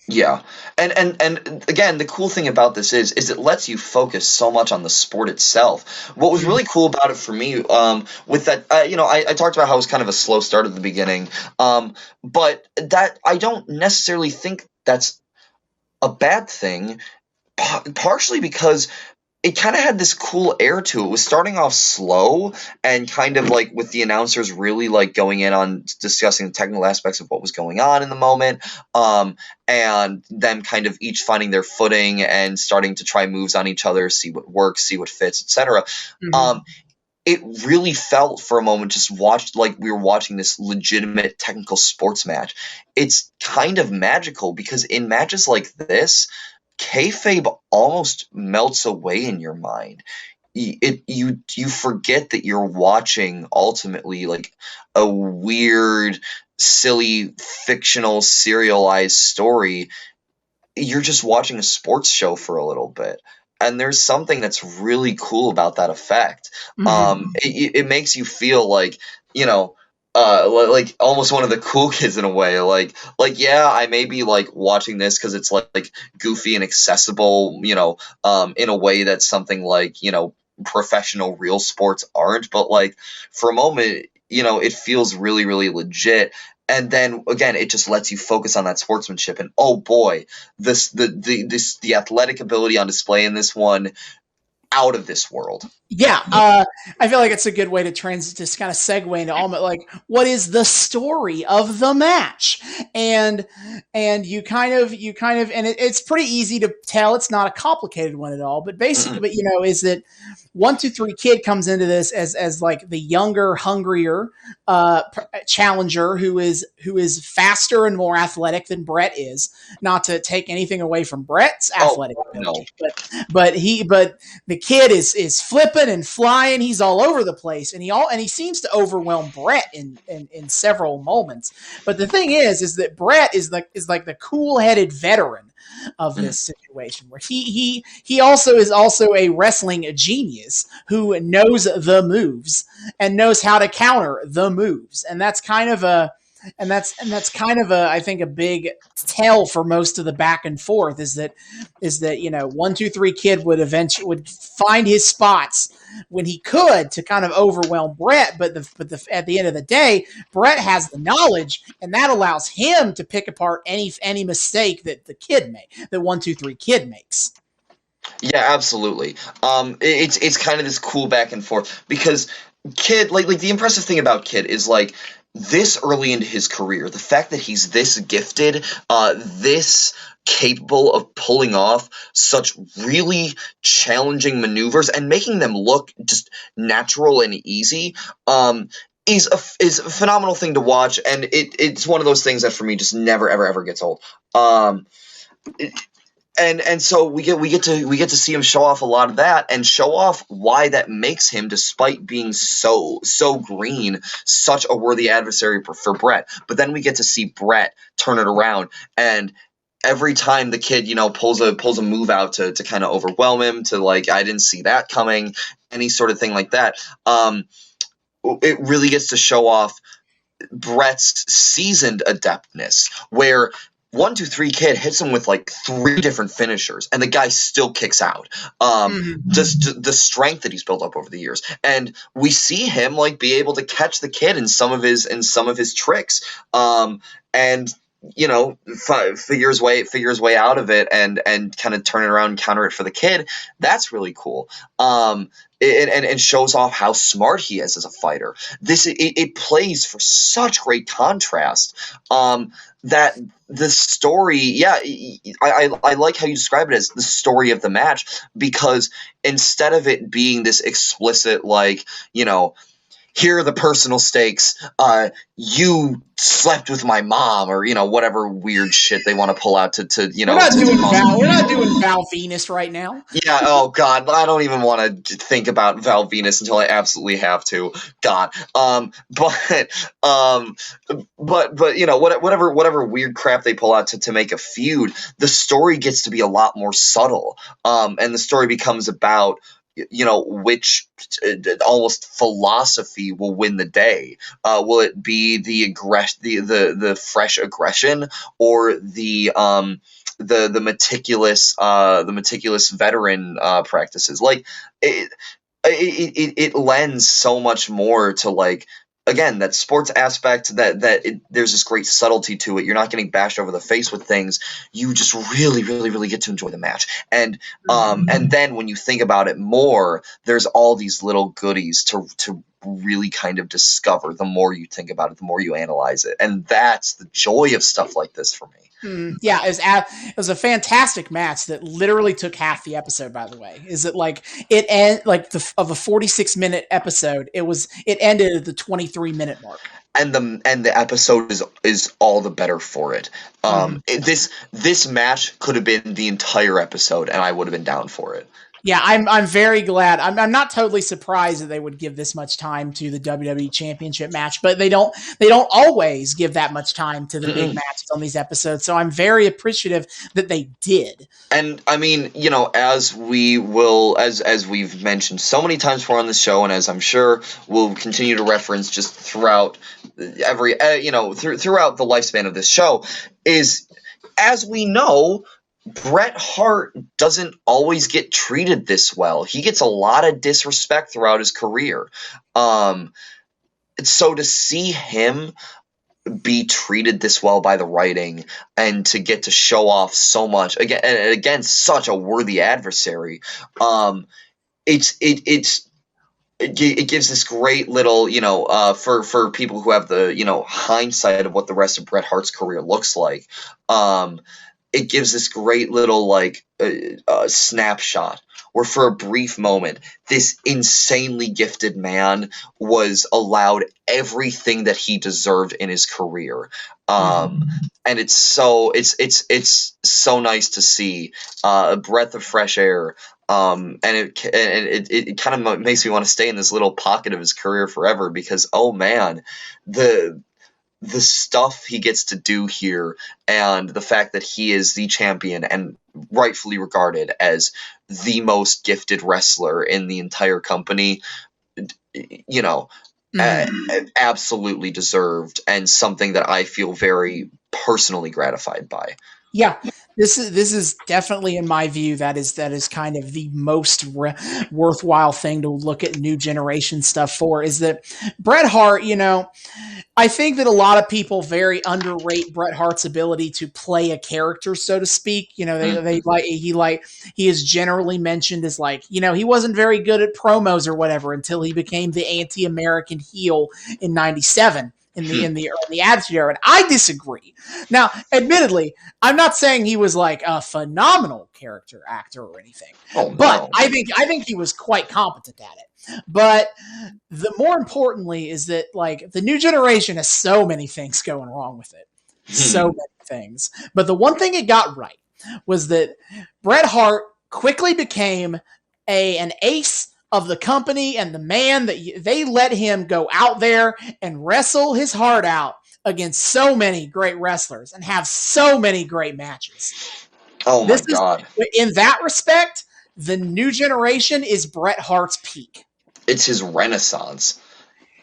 Yeah. And again, the cool thing about this is it lets you focus so much on the sport itself. What was really cool about it for me, with that, I talked about how it was kind of a slow start at the beginning, but that I don't necessarily think that's a bad thing, partially because it kind of had this cool air to it. It was starting off slow and kind of like with the announcers really like going in on discussing the technical aspects of what was going on in the moment, and them kind of each finding their footing and starting to try moves on each other, see what works, see what fits, etc. It really felt for a moment just watched like we were watching this legitimate technical sports match. It's kind of magical because in matches like this, kayfabe almost melts away in your mind. You forget that you're watching ultimately like a weird, silly, fictional, serialized story. You're just watching a sports show for a little bit. And there's something that's really cool about that effect. It makes you feel like, like almost one of the cool kids in a way. Like yeah, I may be like watching this because it's like goofy and accessible, in a way that something like professional real sports aren't. But like for a moment, it feels really really legit. And then again, it just lets you focus on that sportsmanship. And oh boy, the athletic ability on display in this one, out of this world. Yeah, I feel like it's a good way to just kind of segue into almost like what is the story of the match, and and it's pretty easy to tell. It's not a complicated one at all, but basically, Mm-mm. but is that 1-2-3 Kid comes into this as like the younger, hungrier challenger who is faster and more athletic than Bret is. Not to take anything away from Bret's Oh athletic no. ability, but the kid is flipping and flying. He's all over the place, and he seems to overwhelm Bret in several moments. But the thing is that Bret is like the cool headed veteran of Mm. this situation, where he also is also a wrestling genius who knows the moves and knows how to counter the moves, and that's kind of a I think a big tell for most of the back and forth is that 1-2-3 Kid would find his spots when he could to kind of overwhelm Bret, but at the end of the day, Bret has the knowledge, and that allows him to pick apart any mistake that the kid that 1-2-3 Kid makes. Yeah, absolutely. It's kind of this cool back and forth because Kid, like the impressive thing about Kid is like this early into his career, the fact that he's this gifted, this capable of pulling off such really challenging maneuvers and making them look just natural and easy, is a phenomenal thing to watch, and it's one of those things that for me just never ever gets old. Um, and so we get to see him show off a lot of that and show off why that makes him, despite being so green, such a worthy adversary for Bret. But then we get to see Bret turn it around, and every time the kid pulls a move out to kind of overwhelm him, to like, I didn't see that coming, any sort of thing like that, it really gets to show off Bret's seasoned adeptness, where 1-2-3 Kid hits him with like 3 different finishers, and the guy still kicks out. Just the strength that he's built up over the years, and we see him like be able to catch the kid in some of his tricks, and figure his way out of it, and kind of turn it around and counter it for the kid. That's really cool. And shows off how smart he is as a fighter. It plays for such great contrast, that the story, yeah, I like how you describe it as the story of the match, because instead of it being this explicit, like, here are the personal stakes, you slept with my mom, or whatever weird shit they want to pull out to we're not doing Val Venus right now. Yeah, oh god, I don't even want to think about Val Venus until I absolutely have to. God. But whatever weird crap they pull out to make a feud, the story gets to be a lot more subtle. And the story becomes about which almost philosophy will win the day. Will it be the fresh aggression, or the meticulous veteran practices? Like, it lends so much more to, like, again, that sports aspect, there's this great subtlety to it. You're not getting bashed over the face with things. You just really get to enjoy the match. And then when you think about it more, there's all these little goodies to really kind of discover the more you think about it, the more you analyze it. And that's the joy of stuff like this for me. Yeah, it was a fantastic match that literally took half the episode. By the way, is it like of a 46-minute episode? It ended at the 23-minute mark, and the episode is all the better for it. This match could have been the entire episode, and I would have been down for it. Yeah, I'm very glad. I'm not totally surprised that they would give this much time to the WWE Championship match, but they don't always give that much time to the big matches on these episodes. So I'm very appreciative that they did. And I mean, as we've mentioned so many times before on this show, and as I'm sure we'll continue to reference just throughout throughout the lifespan of this show, is, as we know, Bret Hart doesn't always get treated this well. He gets a lot of disrespect throughout his career. So to see him be treated this well by the writing, and to get to show off so much again such a worthy adversary, it's it gives this great little, for people who have the, hindsight of what the rest of Bret Hart's career looks like. It gives this great little snapshot where for a brief moment this insanely gifted man was allowed everything that he deserved in his career. And it's so nice to see a breath of fresh air. And it kind of makes me want to stay in this little pocket of his career forever, because oh man, the stuff he gets to do here, and the fact that he is the champion and rightfully regarded as the most gifted wrestler in the entire company, absolutely deserved, and something that I feel very personally gratified by. Yeah, this is definitely, in my view, that is kind of the most worthwhile thing to look at new generation stuff for, is that Bret Hart, I think that a lot of people very underrate Bret Hart's ability to play a character, so to speak. He is generally mentioned as he wasn't very good at promos or whatever until he became the anti-American heel in '97. In the Attitude Era, and I disagree. Now, admittedly, I'm not saying he was like a phenomenal character actor or anything, but I think he was quite competent at it. But the more importantly is that the new generation has so many things going wrong with it, so many things. But the one thing it got right was that Bret Hart quickly became an ace of the company, and the man that they let him go out there and wrestle his heart out against so many great wrestlers and have so many great matches. Oh my God. In that respect, the new generation is Bret Hart's peak. It's his renaissance.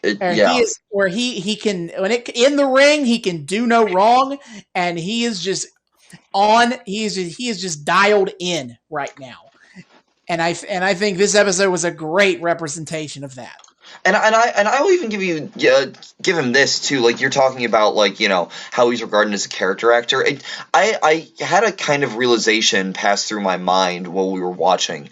He can, in the ring, he can do no wrong, and he is just dialed in right now. And I think this episode was a great representation of that. And I will even give him this too. Like, you're talking about how he's regarded as a character actor. I had a kind of realization pass through my mind while we were watching,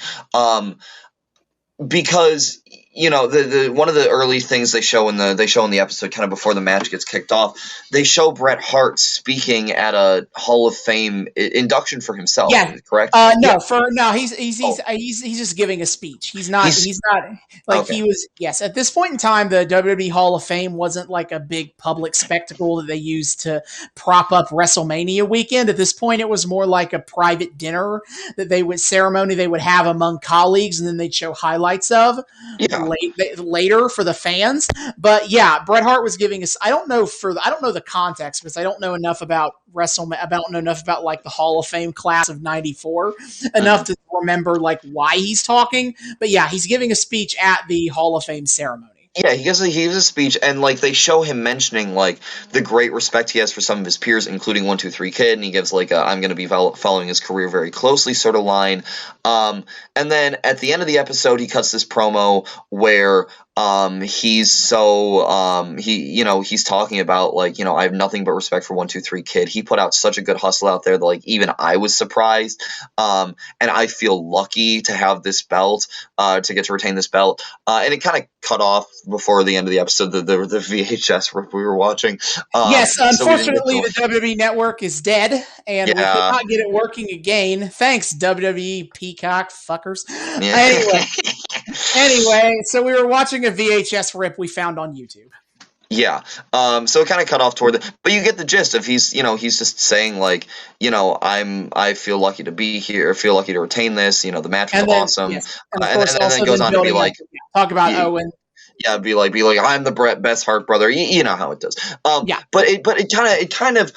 because the one of the early things they show in the episode, kind of before the match gets kicked off, they show Bret Hart speaking at a Hall of Fame induction for himself. Yeah, correct. He's just giving a speech. He's not okay. He was. Yes, at this point in time, the WWE Hall of Fame wasn't like a big public spectacle that they used to prop up WrestleMania weekend. At this point, it was more like a private dinner that they would have among colleagues, and then they'd show highlights of. Yeah. Later for the fans. But yeah, Bret Hart was giving us, I don't know the context, because I don't know enough about the Hall of Fame class of '94 enough to remember why he's talking. But yeah, he's giving a speech at the Hall of Fame ceremony. Yeah, he gives a speech, and they show him mentioning the great respect he has for some of his peers, including 1-2-3 Kid, and he gives I'm going to be following his career very closely sort of line. And then at the end of the episode, he cuts this promo where he's talking about I have nothing but respect for 1-2-3 Kid. He put out such a good hustle out there that even I was surprised, and I feel lucky to have this belt, to get to retain this belt. And it kind of cut off before the end of the episode, the VHS we were watching. Yes, unfortunately, the WWE Network is dead, and we could not get it working again. Thanks, WWE Peacock fuckers. Yeah. Anyway, so we were watching a VHS rip we found on YouTube. Yeah. So it kind of cut off toward but you get the gist of he's just saying I feel lucky to be here, feel lucky to retain this. The match was awesome. Yes. And then it goes on to be talk about Owen. Yeah, be like, I'm the best Hart brother. You know how it does. Yeah. But I kind of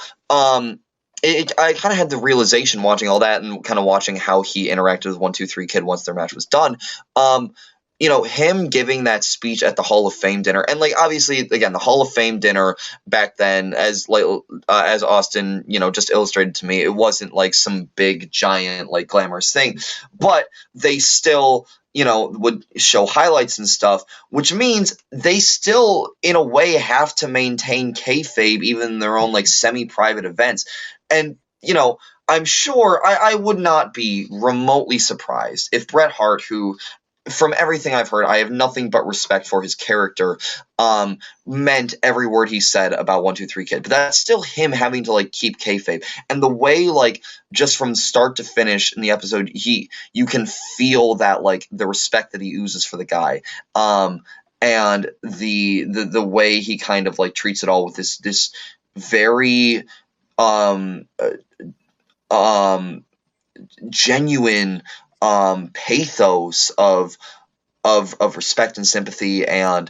had the realization watching all that, and kind of watching how he interacted with 1-2-3 Kid once their match was done. Him giving that speech at the Hall of Fame dinner, and obviously again, the Hall of Fame dinner back then, as Austin just illustrated to me, it wasn't some big giant glamorous thing, but they still would show highlights and stuff, which means they still in a way have to maintain kayfabe even in their own semi-private events. And I'm sure I would not be remotely surprised if Bret Hart, who from everything I've heard, I have nothing but respect for his character. Meant every word he said about 1-2-3 Kid, but that's still him having to like keep kayfabe. And the way like just from start to finish in the episode, you can feel that like the respect that he oozes for the guy. And the way he kind of like treats it all with this very um genuine pathos of respect and sympathy and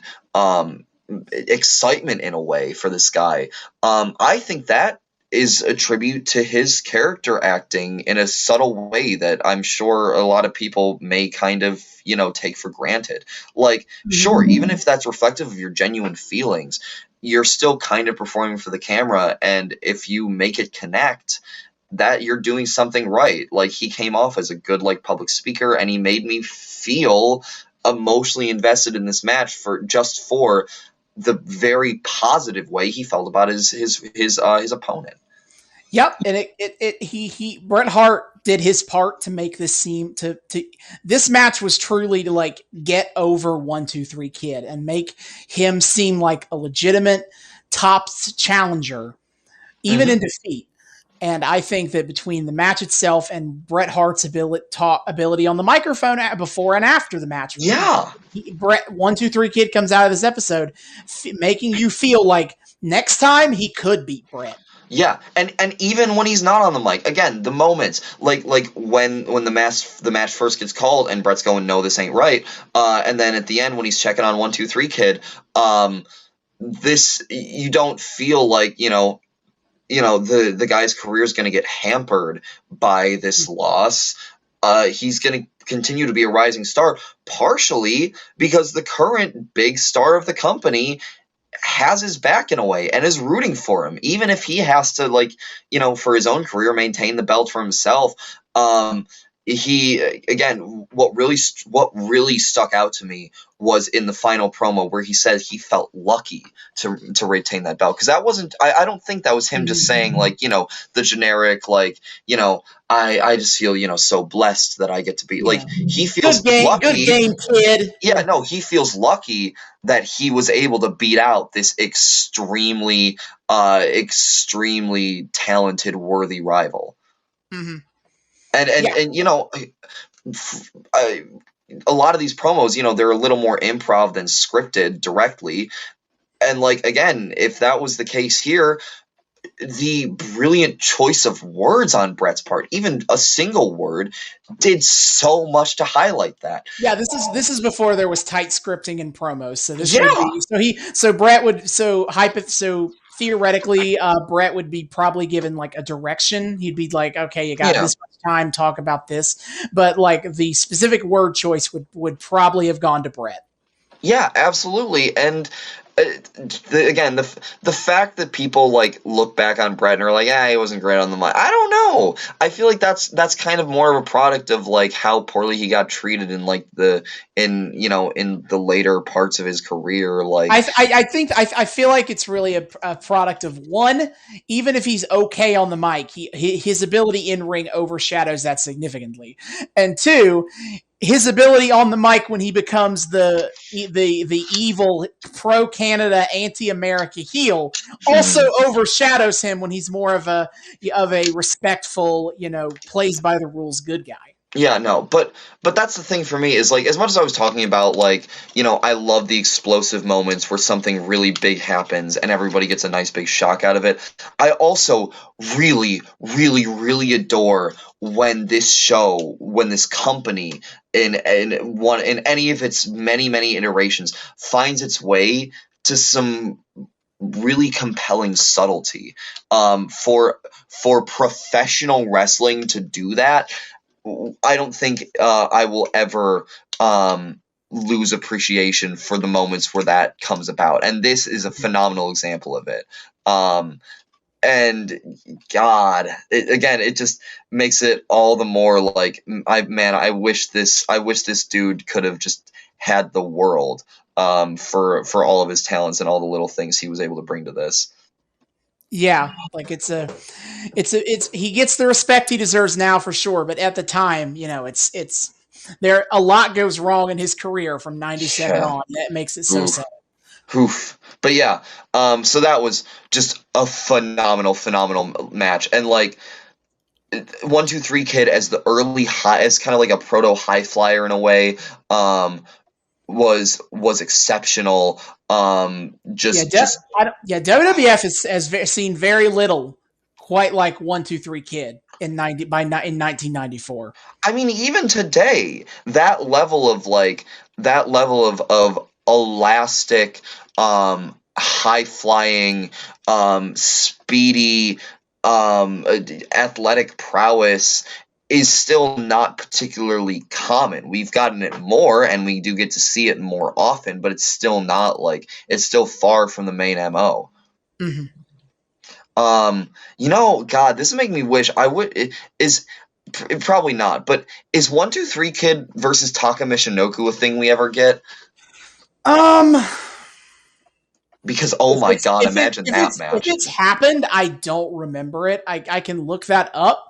excitement in a way for this guy. I think that is a tribute to his character acting in a subtle way that I'm sure a lot of people may kind of, take for granted. Like, sure, even if that's reflective of your genuine feelings, you're still kind of performing for the camera, and if you make it connect, that you're doing something right. Like, he came off as a good like public speaker, and he made me feel emotionally invested in this match for the very positive way he felt about his opponent. Yep, and he Bret Hart did his part to make this seem to this match was truly to like get over 1-2-3 Kid and make him seem like a legitimate top challenger, even in defeat. And I think that between the match itself and Bret Hart's ability on the microphone before and after the match, Bret 1-2-3 Kid comes out of this episode making you feel like next time he could beat Bret. Yeah, and even when he's not on the mic, again, the moments like when the match first gets called and Bret's going, no, this ain't right, and then at the end when he's checking on 1-2-3 Kid, this you don't feel like the guy's career is going to get hampered by this loss. He's going to continue to be a rising star, partially because the current big star of the company has his back in a way and is rooting for him, even if he has to for his own career maintain the belt for himself. He again, what really stuck out to me was in the final promo where he said he felt lucky to retain that belt, because that wasn't I don't think that was him just saying the generic I just feel so blessed that I get to be he feels lucky. Good game, kid. Yeah, no, he feels lucky that he was able to beat out this extremely talented, worthy rival. Mm-hmm. And a lot of these promos, they're a little more improv than scripted directly. And again, if that was the case here, the brilliant choice of words on Bret's part, even a single word, did so much to highlight that. Yeah, this is before there was tight scripting and promos. So this would be theoretically, Bret would be probably given like a direction. He'd be like, okay, you got this much time, talk about this. But the specific word choice would probably have gone to Bret. Yeah, absolutely. And the fact that people look back on Bret and are like, he wasn't great on the mic. I don't know. I feel like that's kind of more of a product of how poorly he got treated in in the later parts of his career. I feel like it's really a product of, one, even if he's okay on the mic, his ability in ring overshadows that significantly, and two, his ability on the mic when he becomes the evil pro-Canada, anti-America heel also overshadows him when he's more of a respectful, plays by the rules good guy. Yeah, no, but that's the thing for me is as much as I was talking about I love the explosive moments where something really big happens and everybody gets a nice big shock out of it. I also really, really, really adore when this company in any of its many iterations finds its way to some really compelling subtlety. For professional wrestling to do that, I don't think I will ever lose appreciation for the moments where that comes about, and this is a phenomenal example of it. And God, it just makes it all the more I wish this dude could have just had the world for all of his talents and all the little things he was able to bring to this. Yeah, he gets the respect he deserves now for sure, but at the time, it's a lot goes wrong in his career from 97 on. That makes it so sad. Oof. But yeah, so that was just a phenomenal match. And like 1-2-3 Kid as the early high, as kind of like a proto high flyer in a way, was exceptional. WWF has seen very little quite like 1-2-3 Kid in 1994. I mean, even today, that level of elastic, high flying, speedy, athletic prowess is still not particularly common. We've gotten it more, and we do get to see it more often, but it's still not it's still far from the main MO. Mm-hmm. God, this is making me wish I would. Probably not, but is 1-2-3 Kid versus Taka Michinoku a thing we ever get? Because my god, imagine that match. If it's happened, I don't remember it. I can look that up,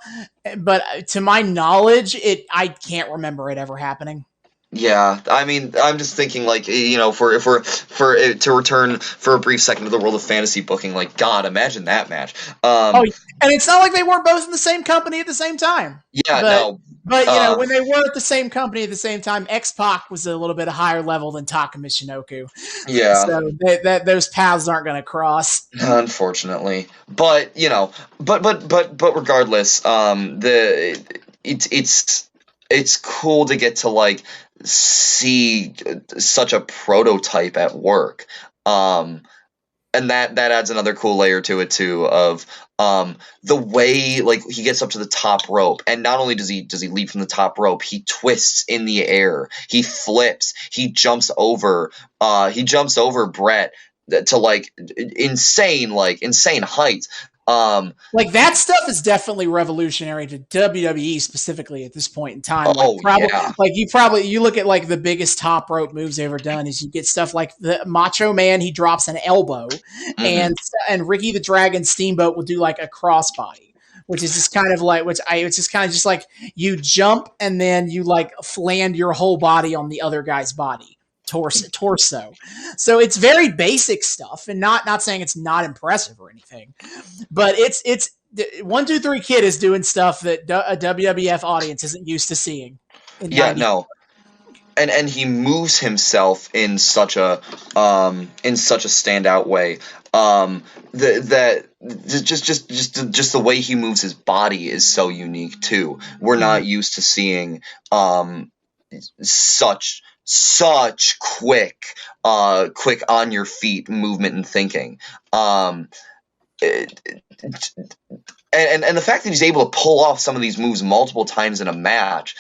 but to my knowledge, I can't remember it ever happening. Yeah, I mean, I'm just thinking, to return for a brief second to the world of fantasy booking, God, imagine that match. And it's not like they weren't both in the same company at the same time. Yeah, but when they were at the same company at the same time, X-Pac was a little bit higher level than Taka Michinoku. Yeah, so those paths aren't going to cross, unfortunately. But but regardless, it's cool to get to see such a prototype at work, and that adds another cool layer to it too, of the way he gets up to the top rope, and not only does he leap from the top rope, he twists in the air, he flips, he jumps over Bret to insane heights. That stuff is definitely revolutionary to WWE specifically at this point in time. You look at the biggest top rope moves ever done is you get stuff like the Macho Man, he drops an elbow, and Ricky the Dragon Steamboat will do a crossbody, which is just kind of you jump and then you land your whole body on the other guy's body. Torso. So it's very basic stuff, and not saying it's not impressive or anything, but it's 1-2-3 Kid is doing stuff that a WWF audience isn't used to seeing. And he moves himself in such a standout way. Just the way he moves his body is so unique too. We're not used to seeing such quick on your feet movement and thinking. And the fact that he's able to pull off some of these moves multiple times in a match,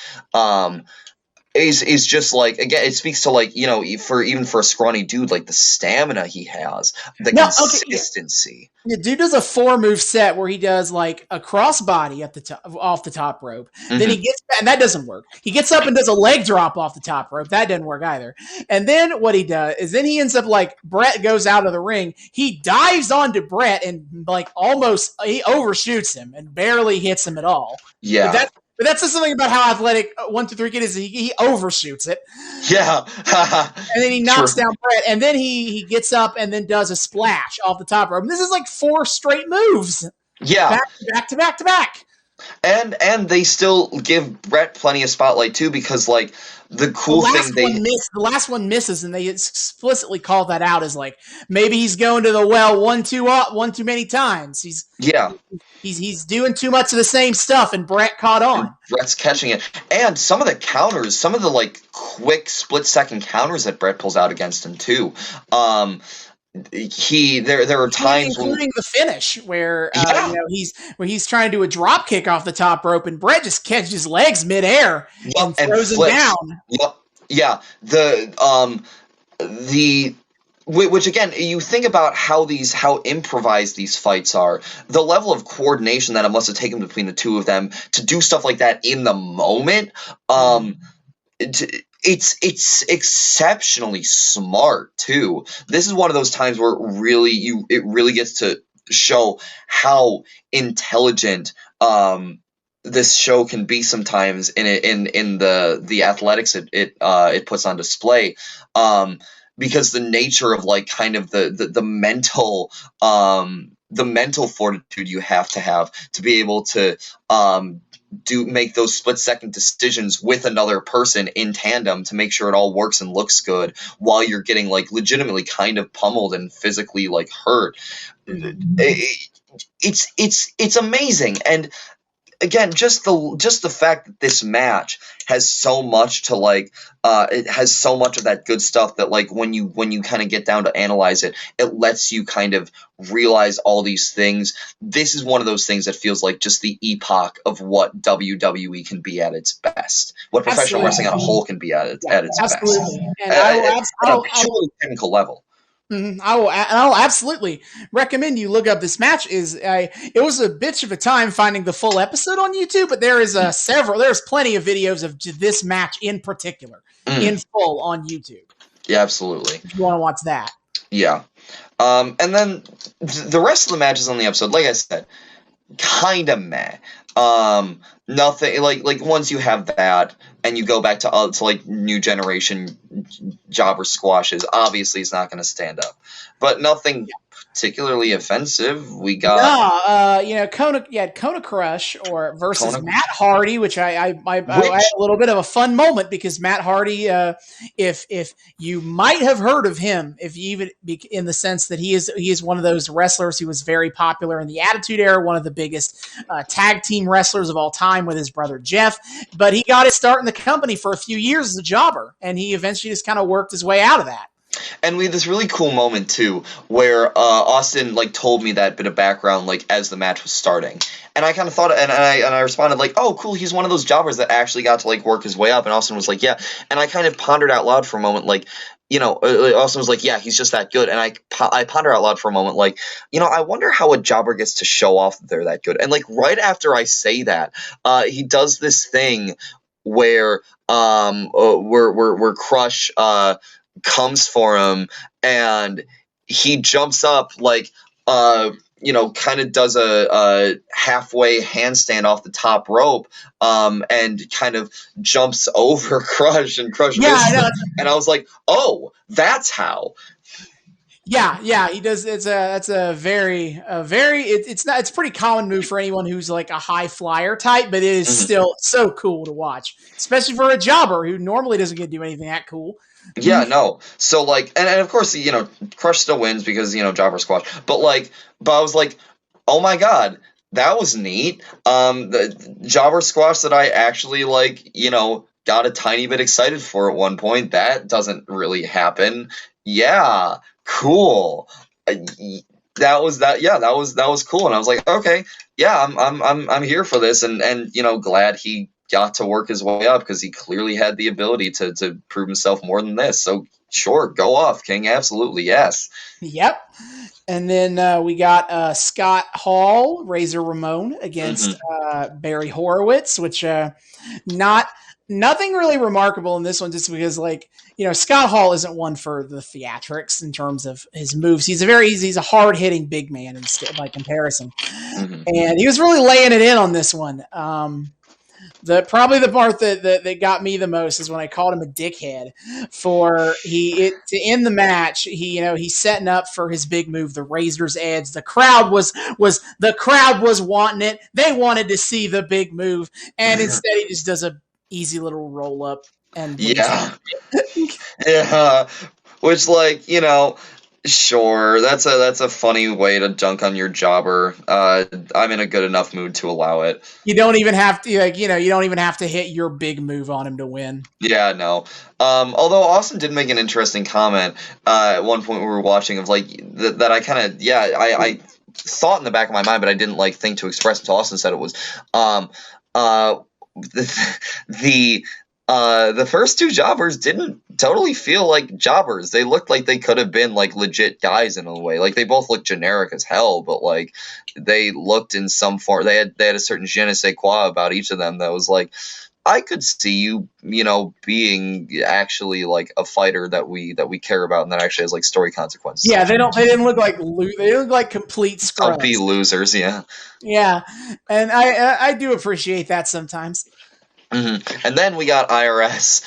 is just again, it speaks to for a scrawny dude, the stamina he has, the consistency. The dude does a 4-move set where he does a crossbody off the top rope. Then he gets and that doesn't work. He gets up and does a leg drop off the top rope. That doesn't work either. And then what he does is then he ends up Bret goes out of the ring. He dives onto Bret and almost he overshoots him and barely hits him at all. Yeah. But that says something about how athletic 1-2-3 Kid is. He overshoots it. Yeah. And then he knocks down Bret. And then he gets up and then does a splash off the top rope. And this is 4 straight moves. Yeah. Back to back to back. And they still give Bret plenty of spotlight too, because the cool thing the last one misses, and they explicitly call that out as maybe he's going to the well one too many times. He's doing too much of the same stuff, and Bret caught on. And Bret's catching it, and some of the counters, some of the quick split-second counters that Bret pulls out against him too. There are times including the finish where he's trying to do a drop kick off the top rope, and Bret just catches his legs midair and throws him down. Yeah. Which again, you think about how improvised these fights are, the level of coordination that it must have taken between the two of them to do stuff like that in the moment. It's exceptionally smart too. This is one of those times where it really gets to show how intelligent this show can be sometimes in the athletics it puts on display, because the nature of like kind of the mental fortitude you have to be able to make those split-second decisions with another person in tandem to make sure it all works and looks good while you're getting like legitimately kind of pummeled and physically like hurt. It's amazing. And again, just the fact that this match has so much to like, it has so much of that good stuff that like when you kind of get down to analyze it, it lets you kind of realize all these things. This is one of those things that feels like just the epoch of what WWE can be at its best, what professional wrestling on a whole can be at its best, and at a purely technical level. I'll absolutely recommend you look up this match. It was a bitch of a time finding the full episode on YouTube, but there's plenty of videos of this match in particular in full on YouTube. Yeah, absolutely. If you want to watch that. Yeah. And then the rest of the matches on the episode, like I said, kind of meh. Nothing like once you have that and you go back to like new generation jobber squashes, obviously it's not going to stand up, but nothing particularly offensive. We got Kona Crush versus Matt Hardy, which I had a little bit of a fun moment because Matt Hardy, if you might have heard of him, if you even in the sense that he is one of those wrestlers who was very popular in the Attitude Era, one of the biggest tag team wrestlers of all time with his brother Jeff, but he got his start in the company for a few years as a jobber, and he eventually just kind of worked his way out of that. And we had this really cool moment too, where Austin like told me that bit of background like as the match was starting, and I kind of thought, and I responded like, "Oh, cool, he's one of those jobbers that actually got to like work his way up." And Austin was like, "Yeah," and I kind of pondered out loud for a moment, like, Austin was like, "Yeah, he's just that good," and I ponder out loud for a moment, like, I wonder how a jobber gets to show off that they're that good. And like right after I say that, he does this thing where Crush comes for him and he jumps up like kind of does a halfway handstand off the top rope and kind of jumps over Crush, and Crush misses. And I was like, oh, that's how. Yeah, he does. It's a pretty common move for anyone who's like a high flyer type, but it is still so cool to watch, especially for a jobber who normally doesn't get to do anything that cool. Yeah, no. So like, and of course, Crush still wins because jobber squash. But I was like, oh my god, that was neat. The jobber squash that I actually got a tiny bit excited for at one point. That doesn't really happen. Yeah, cool. That was cool, and I was like, okay, yeah, I'm here for this, and glad he got to work his way up because he clearly had the ability to prove himself more than this. So sure, go off, King. Absolutely, yes. Yep. And then we got Scott Hall, Razor Ramon against Barry Horowitz, which nothing really remarkable in this one, just because Scott Hall isn't one for the theatrics in terms of his moves. He's a hard hitting big man by comparison, and he was really laying it in on this one. Probably the part that got me the most is when I called him a dickhead to end the match. He's setting up for his big move, the Razor's Edge. The crowd was wanting it. They wanted to see the big move, and instead he just does a easy little roll up and yeah, which sure, that's a funny way to dunk on your jobber. I'm in a good enough mood to allow it. You don't even have to you don't even have to hit your big move on him to win. Yeah, no. Although Austin did make an interesting comment at one point we were watching of that I kind of I thought in the back of my mind, but I didn't think to express until Austin said it was the first two jobbers didn't totally feel like jobbers. They looked like they could have been legit guys in a way. They both looked generic as hell, but they looked in some form. They had a certain je ne sais quoi about each of them that was I could see you, being actually like a fighter that we care about and that actually has like story consequences. Yeah, they didn't look like complete Dumpy scrubs. losers, yeah. Yeah, and I do appreciate that sometimes. Mm-hmm. And then we got IRS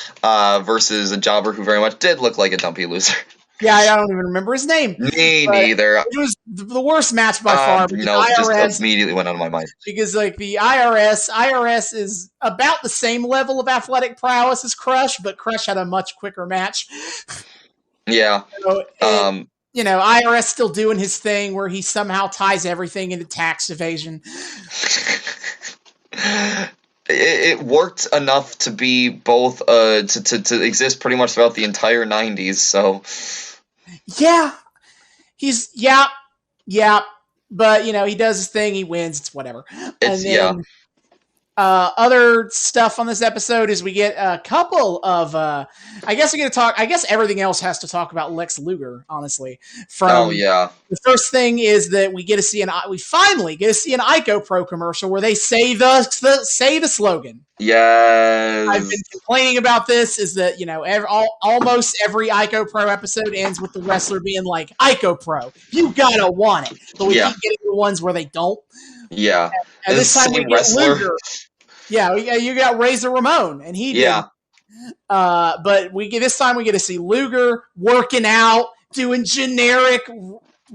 versus a jobber who very much did look like a dumpy loser. Yeah, I don't even remember his name. Me neither. It was the worst match by far. No, IRS just immediately went out of my mind. Because like the IRS is about the same level of athletic prowess as Crush, but Crush had a much quicker match. Yeah. So IRS still doing his thing where he somehow ties everything into tax evasion. It worked enough to be both to exist pretty much throughout the entire 90s, so yeah, but he does his thing, he wins, it's whatever. Other stuff on this episode is we get a couple of I guess everything else has to talk about Lex Luger, honestly. The first thing is that we finally get to see an Ico Pro commercial where they say the slogan. Yes. I've been complaining about this, is that almost every Ico Pro episode ends with the wrestler being like, Ico Pro, you gotta want it. But we keep getting the ones where they don't. Yeah. And this time we get Luger. Yeah, you got Razor Ramon, and he did. But this time we get to see Luger working out, doing generic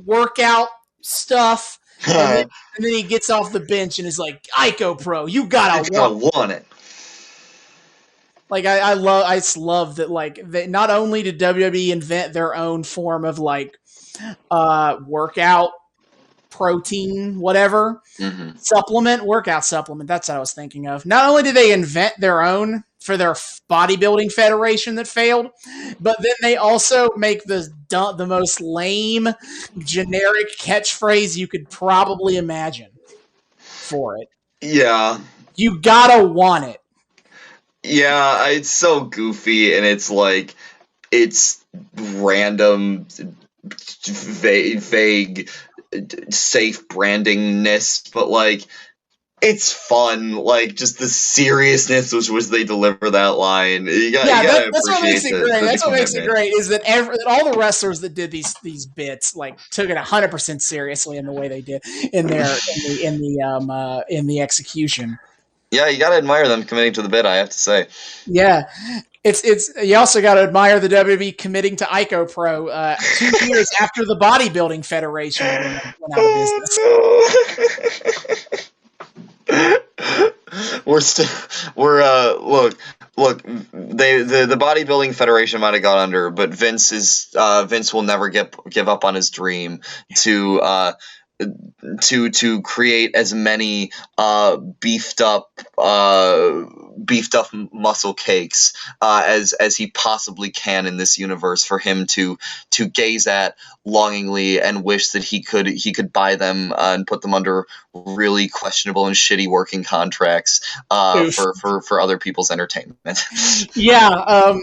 workout stuff, and then he gets off the bench and is like, Ico Pro, you gotta want it. Like I love that. Like not only did WWE invent their own form of like workout protein, whatever, workout supplement. That's what I was thinking of. Not only did they invent their own for their bodybuilding federation that failed, but then they also make the most lame, generic catchphrase you could probably imagine for it. Yeah. You gotta want it. Yeah, it's so goofy, and it's like, it's random, vague, safe brandingness, but like, it's fun. Like, just the seriousness with which they deliver that line. That's what makes it great. That's what makes it great, is that all the wrestlers that did these bits like took it 100% seriously in the way they did in the execution. Yeah, you gotta admire them committing to the bit, I have to say. Yeah. It's you also got to admire the WWE committing to Ico Pro 2 years after the Bodybuilding Federation went out of business. Look, the Bodybuilding Federation might have got under, but Vince will never give up on his dream to create as many beefed up muscle cakes as he possibly can in this universe, for him to gaze at longingly and wish that he could buy them and put them under really questionable and shitty working contracts for other people's entertainment. Yeah,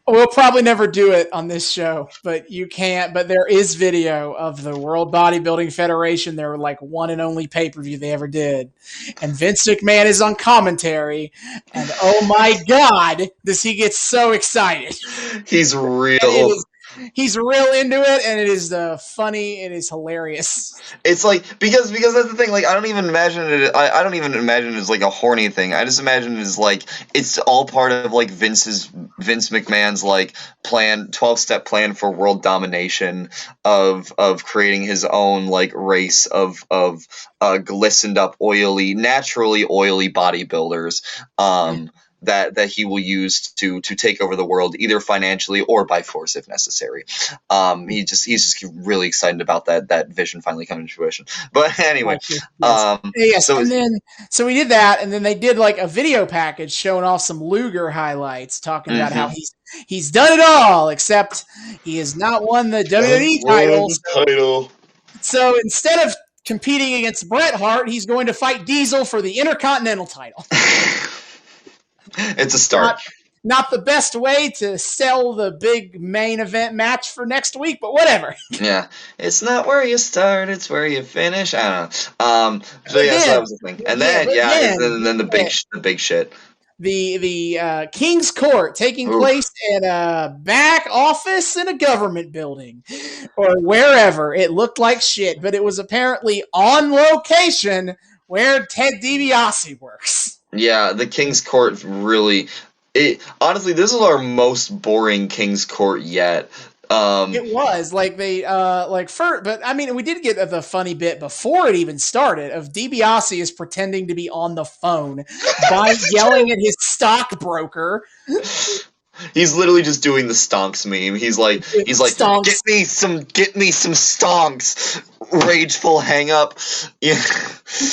we'll probably never do it on this show, but you can't. But there is video of the World Bodybuilding Federation. Their like one and only pay-per-view they ever did, and Vince McMahon is on commentary, and oh my god, does he get so excited? He's real into it, and it is funny. It is hilarious. It's like, because that's the thing. Like, I don't even imagine it. I don't even imagine it as like a horny thing. I just imagine it as like, it's all part of like Vince McMahon's like plan, 12-step plan for world domination, of creating his own like race of glistened up, naturally oily bodybuilders. That he will use to take over the world, either financially or by force if necessary. He's just really excited about that vision finally coming to fruition. But anyway, so we did that, and then they did like a video package showing off some Luger highlights, talking about how he's done it all, except he has not won the WWE title. So instead of competing against Bret Hart, he's going to fight Diesel for the Intercontinental title. It's a start. Not the best way to sell the big main event match for next week, but whatever. Yeah, it's not where you start; it's where you finish. I don't know. So that was the thing. And then the big shit. the King's Court taking place in a back office in a government building or wherever. It looked like shit, but it was apparently on location where Ted DiBiase works. Yeah, the King's Court really. Honestly, this is our most boring King's Court yet. It was like but I mean, we did get the funny bit before it even started of DiBiase is pretending to be on the phone by yelling at his stockbroker. He's literally just doing the stonks meme. He's like, stonks. Get me some stonks. Rageful hang up. Yeah.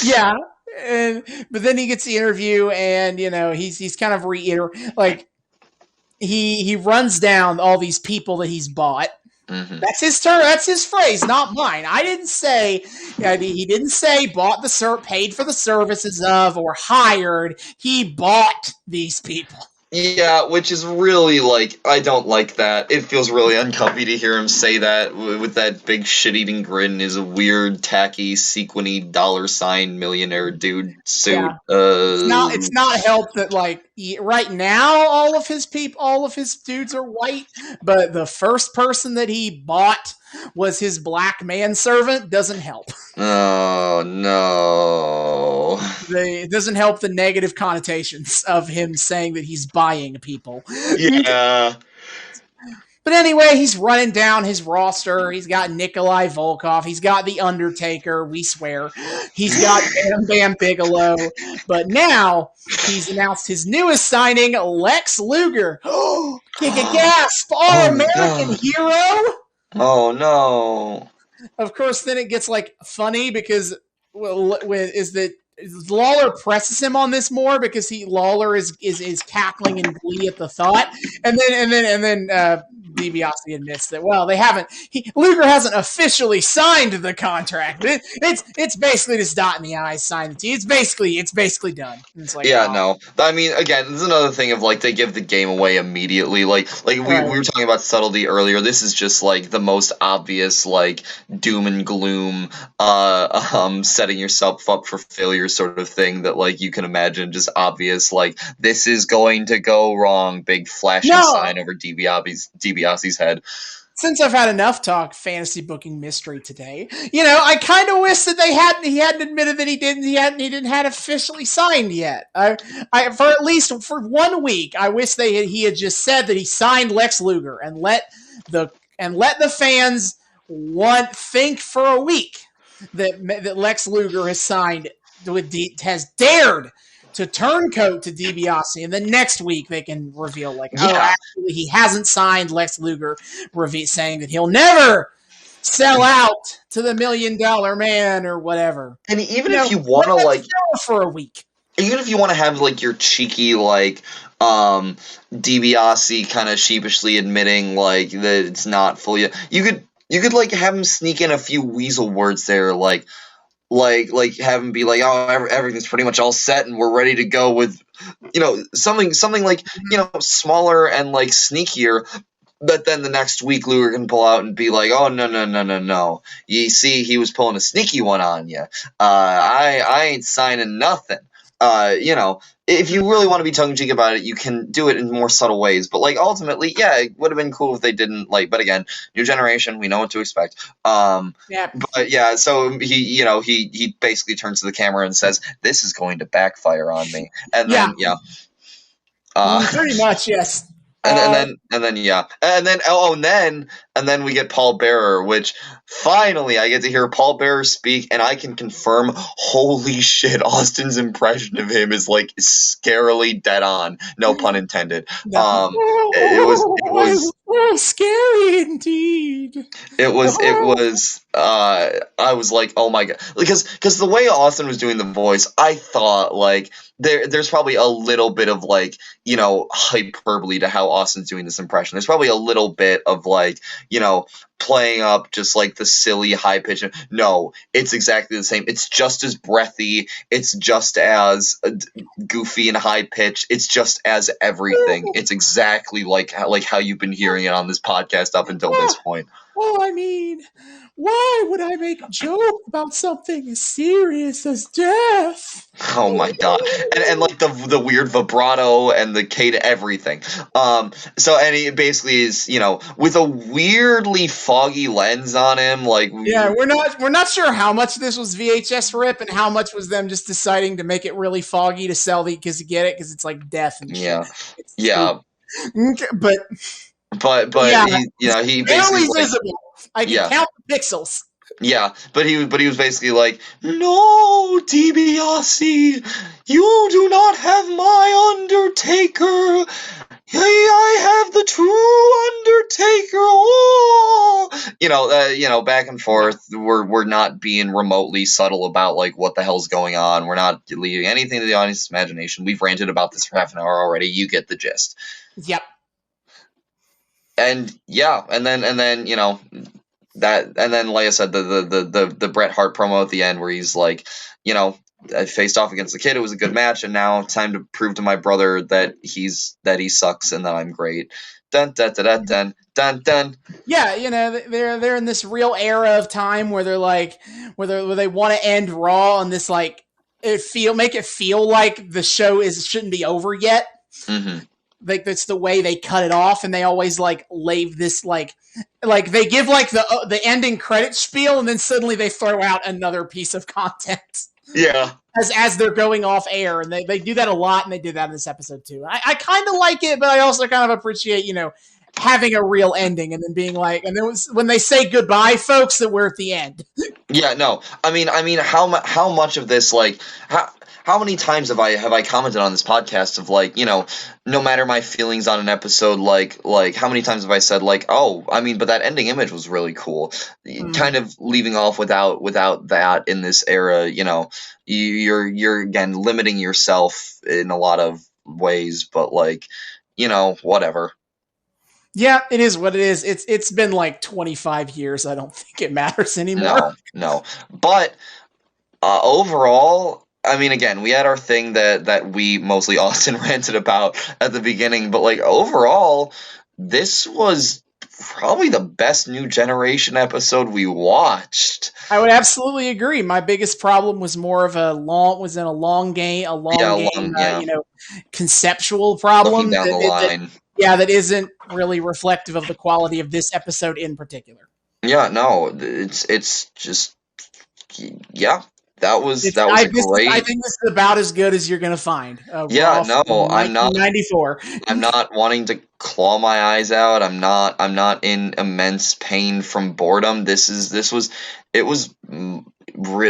Yeah. But then he gets the interview, and he's kind of like he runs down all these people that he's bought. Mm-hmm. That's his term. That's his phrase, not mine. I didn't say. He didn't say bought paid for the services of, or hired. He bought these people. Yeah, which is really, I don't like that. It feels really uncomfy to hear him say that with that big shit-eating grin, is a weird, tacky, sequiny $ millionaire dude suit. Yeah. It's not helped that, right now, all of his dudes are white, but the first person that he bought was his black manservant. Doesn't help. Oh, no. It doesn't help the negative connotations of him saying that he's buying people. Yeah. But anyway, he's running down his roster. He's got Nikolai Volkov. He's got The Undertaker, we swear. He's got Bam Bam Bigelow. But now, he's announced his newest signing, Lex Luger. Kick a gasp! Our American hero! Oh, no. Of course, then it gets, funny because Lawler presses him on this more because Lawler is cackling in glee at the thought, and then DiBiase admits that Luger hasn't officially signed the contract. It's basically just dotting the I's, signing the T. It's basically done. It's no. I mean, again, this is another thing of they give the game away immediately. We were talking about subtlety earlier. This is just the most obvious doom and gloom, setting yourself up for failure sort of thing that you can imagine. Just obvious this is going to go wrong. Big flashing sign over DiBiase's head. Since I've had enough talk fantasy booking mystery today, I kind of wish that he hadn't admitted that he didn't have officially signed yet. For at least for 1 week, I wish he had just said that he signed Lex Luger and let the fans think for a week that Lex Luger has signed has dared to turncoat to DiBiase, and then next week they can reveal actually he hasn't signed Lex Luger, saying that he'll never sell out to the $1 Million Man or whatever. And even if you want to for a week, even if you want to have your cheeky DiBiase kind of sheepishly admitting that it's not fully, you could have him sneak in a few weasel words there, have him be oh, everything's pretty much all set and we're ready to go with, something smaller and sneakier. But then the next week, Luger can pull out and be oh, no. You see, he was pulling a sneaky one on you. I ain't signing nothing. If you really want to be tongue-in-cheek about it, you can do it in more subtle ways. But, ultimately, yeah, it would have been cool if they didn't, but again, new generation, we know what to expect. Yeah. But, yeah, so he basically turns to the camera and says, this is going to backfire on me. And then, pretty much, yes. And then we get Paul Bearer, which finally I get to hear Paul Bearer speak, and I can confirm, holy shit, Austin's impression of him is scarily dead on. No pun intended. It was scary indeed. It was. I was oh my god, because the way Austin was doing the voice, I thought there's probably a little bit of hyperbole to how Austin's doing this impression. There's probably a little bit of playing up just the silly high pitch. No, it's exactly the same. It's just as breathy. It's just as goofy and high pitch. It's just as everything. It's exactly how you've been hearing it on this podcast up until this point. Well, I mean, Why would I make a joke about something as serious as death? Oh my god. And like the weird vibrato and the K to everything. So and he basically is, with a weirdly foggy lens on him, like yeah, we're not sure how much this was VHS rip and how much was them just deciding to make it really foggy to sell because you get it because it's like death and shit. Yeah. But yeah. he barely basically visible. I can count the pixels. Yeah, but he was basically like, "No, DiBiase, you do not have my Undertaker. I have the true Undertaker." Oh, back and forth. We're not being remotely subtle about like what the hell's going on. We're not leaving anything to the audience's imagination. We've ranted about this for half an hour already. You get the gist. Yep. And then that, and then like I said, the Bret Hart promo at the end where he's like, I faced off against the kid. It was a good match, and now time to prove to my brother that he sucks and that I'm great. Dun dun dun dun dun dun dun. Yeah, they're in this real era of time where they're like where they want to end Raw on this like make it feel like the show shouldn't be over yet. Mm-hmm. Like that's the way they cut it off, and they always like leave this like they give like the ending credit spiel, and then suddenly they throw out another piece of content. Yeah, as they're going off air, and they do that a lot, and they did that in this episode too. I kind of like it, but I also kind of appreciate having a real ending, and then being like, and then when they say goodbye, folks, that we're at the end. Yeah, no, I mean, how much of this like how many times have I commented on this podcast of like, no matter my feelings on an episode, like how many times have I said like, oh, I mean, but that ending image was really cool. Kind of leaving off without that in this era, you're again limiting yourself in a lot of ways, but like, whatever. Yeah, it is what it is. It's been like 25 years. I don't think it matters anymore. No. But overall, I mean, again, we had our thing that we mostly Austin ranted about at the beginning, but like overall, this was probably the best New Generation episode we watched. I would absolutely agree. My biggest problem was more of a long conceptual problem. Looking down the line. That isn't really reflective of the quality of this episode in particular. Yeah, no, it's just That was great. I think this is about as good as you're going to find. Yeah, no, I'm not. 94. I'm not wanting to claw my eyes out. I'm not in immense pain from boredom. It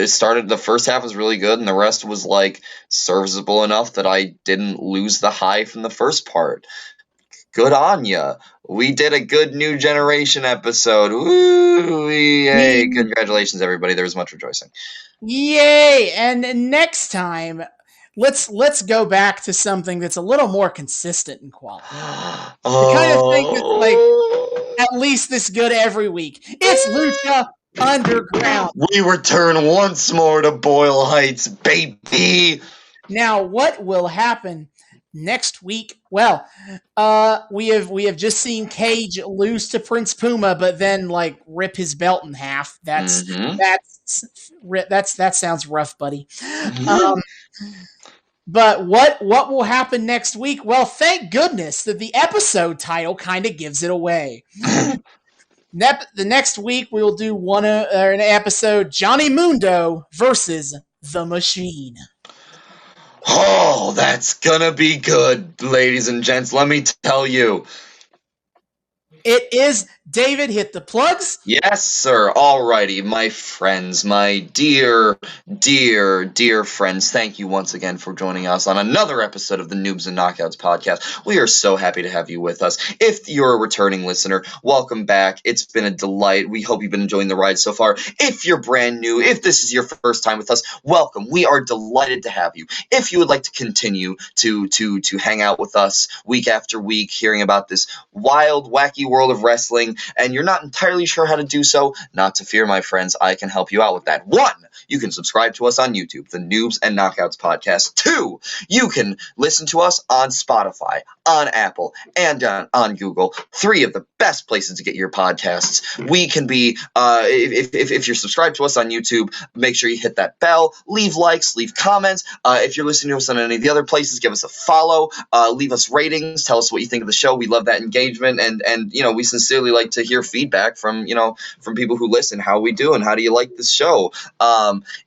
started. The first half was really good, and the rest was like serviceable enough that I didn't lose the high from the first part. Good on ya. We did a good New Generation episode. Woo! Yay! Congratulations, everybody. There was much rejoicing. Yay! And next time, let's go back to something that's a little more consistent in quality. I kind of think it's like at least this good every week. It's Lucha Underground. We return once more to Boyle Heights, baby. Now, what will happen next week? Well, we have just seen Cage lose to Prince Puma, but then like rip his belt in half. That sounds rough, buddy. But what will happen next week? Well, thank goodness that the episode title kind of gives it away. The next week we'll do an episode, Johnny Mundo versus The Machine. Oh, that's gonna be good, ladies and gents. Let me tell you. It is. David, hit the plugs. Yes, sir. Alrighty, my friends, my dear, dear, dear friends, thank you once again for joining us on another episode of the Noobs and Knockouts podcast. We are so happy to have you with us. If you're a returning listener, welcome back. It's been a delight. We hope you've been enjoying the ride so far. If you're brand new, if this is your first time with us, welcome. We are delighted to have you. If you would like to continue to hang out with us week after week, hearing about this wild, wacky world of wrestling, wrestling and you're not entirely sure how to do so, not to fear, my friends, I can help you out with that. 1, you can subscribe to us on YouTube, the Noobs and Knockouts podcast. 2, you can listen to us on Spotify, on Apple, and on Google. 3 of the best places to get your podcasts. We can be, if you're subscribed to us on YouTube, make sure you hit that bell, leave likes, leave comments. If you're listening to us on any of the other places, give us a follow, leave us ratings, tell us what you think of the show. We love that engagement, and we sincerely like to hear feedback from people who listen. How are we doing? How do you like this show?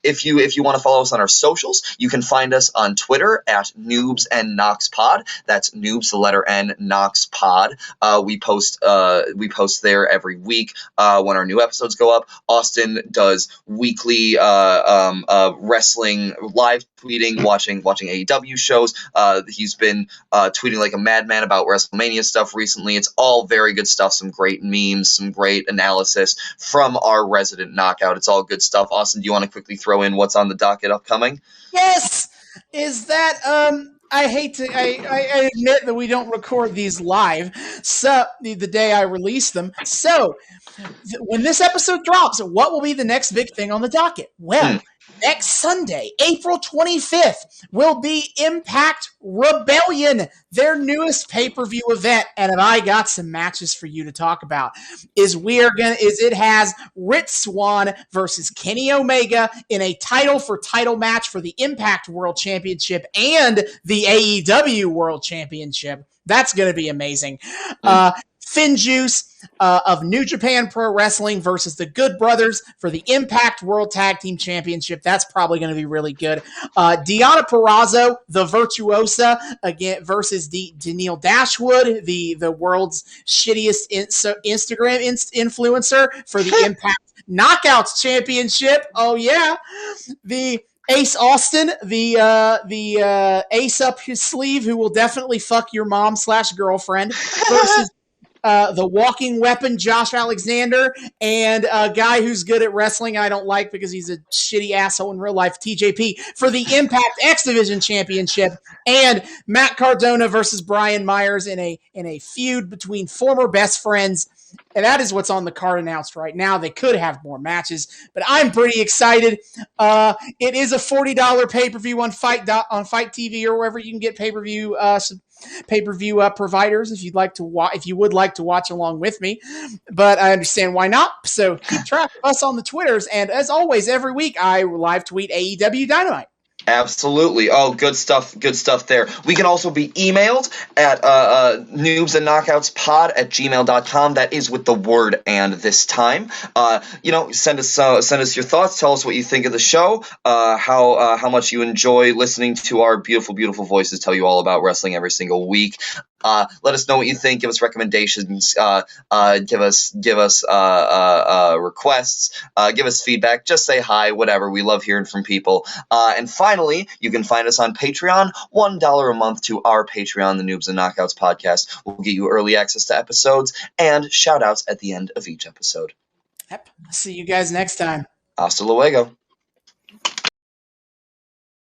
If you want to follow us on our socials, you can find us on Twitter at Noobs and Knox Pod. That's Noobs, the letter N, Knox Pod. We post there every week when our new episodes go up. Austin does weekly wrestling live tweeting, watching AEW shows. He's been tweeting like a madman about WrestleMania stuff recently. It's all very good stuff. Some great memes, some great analysis from our resident knockout. It's all good stuff. Austin, do you want to quickly throw in what's on the docket upcoming? Yes! Is that, I admit that we don't record these live, so the day I release them. So, when this episode drops, what will be the next big thing on the docket? Well, next Sunday, April 25th, will be Impact Rebellion, their newest pay-per-view event. And if I got some matches for you to talk about, it has Rich Swann versus Kenny Omega in a title match for the Impact World Championship and the AEW World Championship. That's going to be amazing. FinJuice of New Japan Pro Wrestling versus the Good Brothers for the Impact World Tag Team Championship. That's probably going to be really good. Deonna Purrazzo, the Virtuosa, again versus Danielle Dashwood, the world's shittiest Instagram influencer for the Impact Knockouts Championship. Oh yeah, the Ace Austin, the ace up his sleeve who will definitely fuck your mom / girlfriend versus the walking weapon, Josh Alexander, and a guy who's good at wrestling I don't like because he's a shitty asshole in real life, TJP, for the Impact X Division Championship, and Matt Cardona versus Brian Myers in a feud between former best friends. And that is what's on the card announced right now. They could have more matches, but I'm pretty excited. It is a $40 pay-per-view on Fight TV or wherever you can get pay-per-view providers if you would like to watch along with me. But I understand why not. So keep track of us on the Twitters. And as always, every week I live tweet AEW Dynamite. Absolutely. Oh, good stuff there. We can also be emailed at noobsandknockoutspod@gmail.com. That is with the word "and" this time. Send us your thoughts. Tell us what you think of the show, how much you enjoy listening to our beautiful, beautiful voices tell you all about wrestling every single week. Let us know what you think. Give us recommendations. Give us requests. Give us feedback. Just say hi. Whatever. We love hearing from people. And finally, you can find us on Patreon. $1 a month to our Patreon, the Noobs and Knockouts podcast. We'll get you early access to episodes and shout outs at the end of each episode. Yep. See you guys next time. Hasta luego.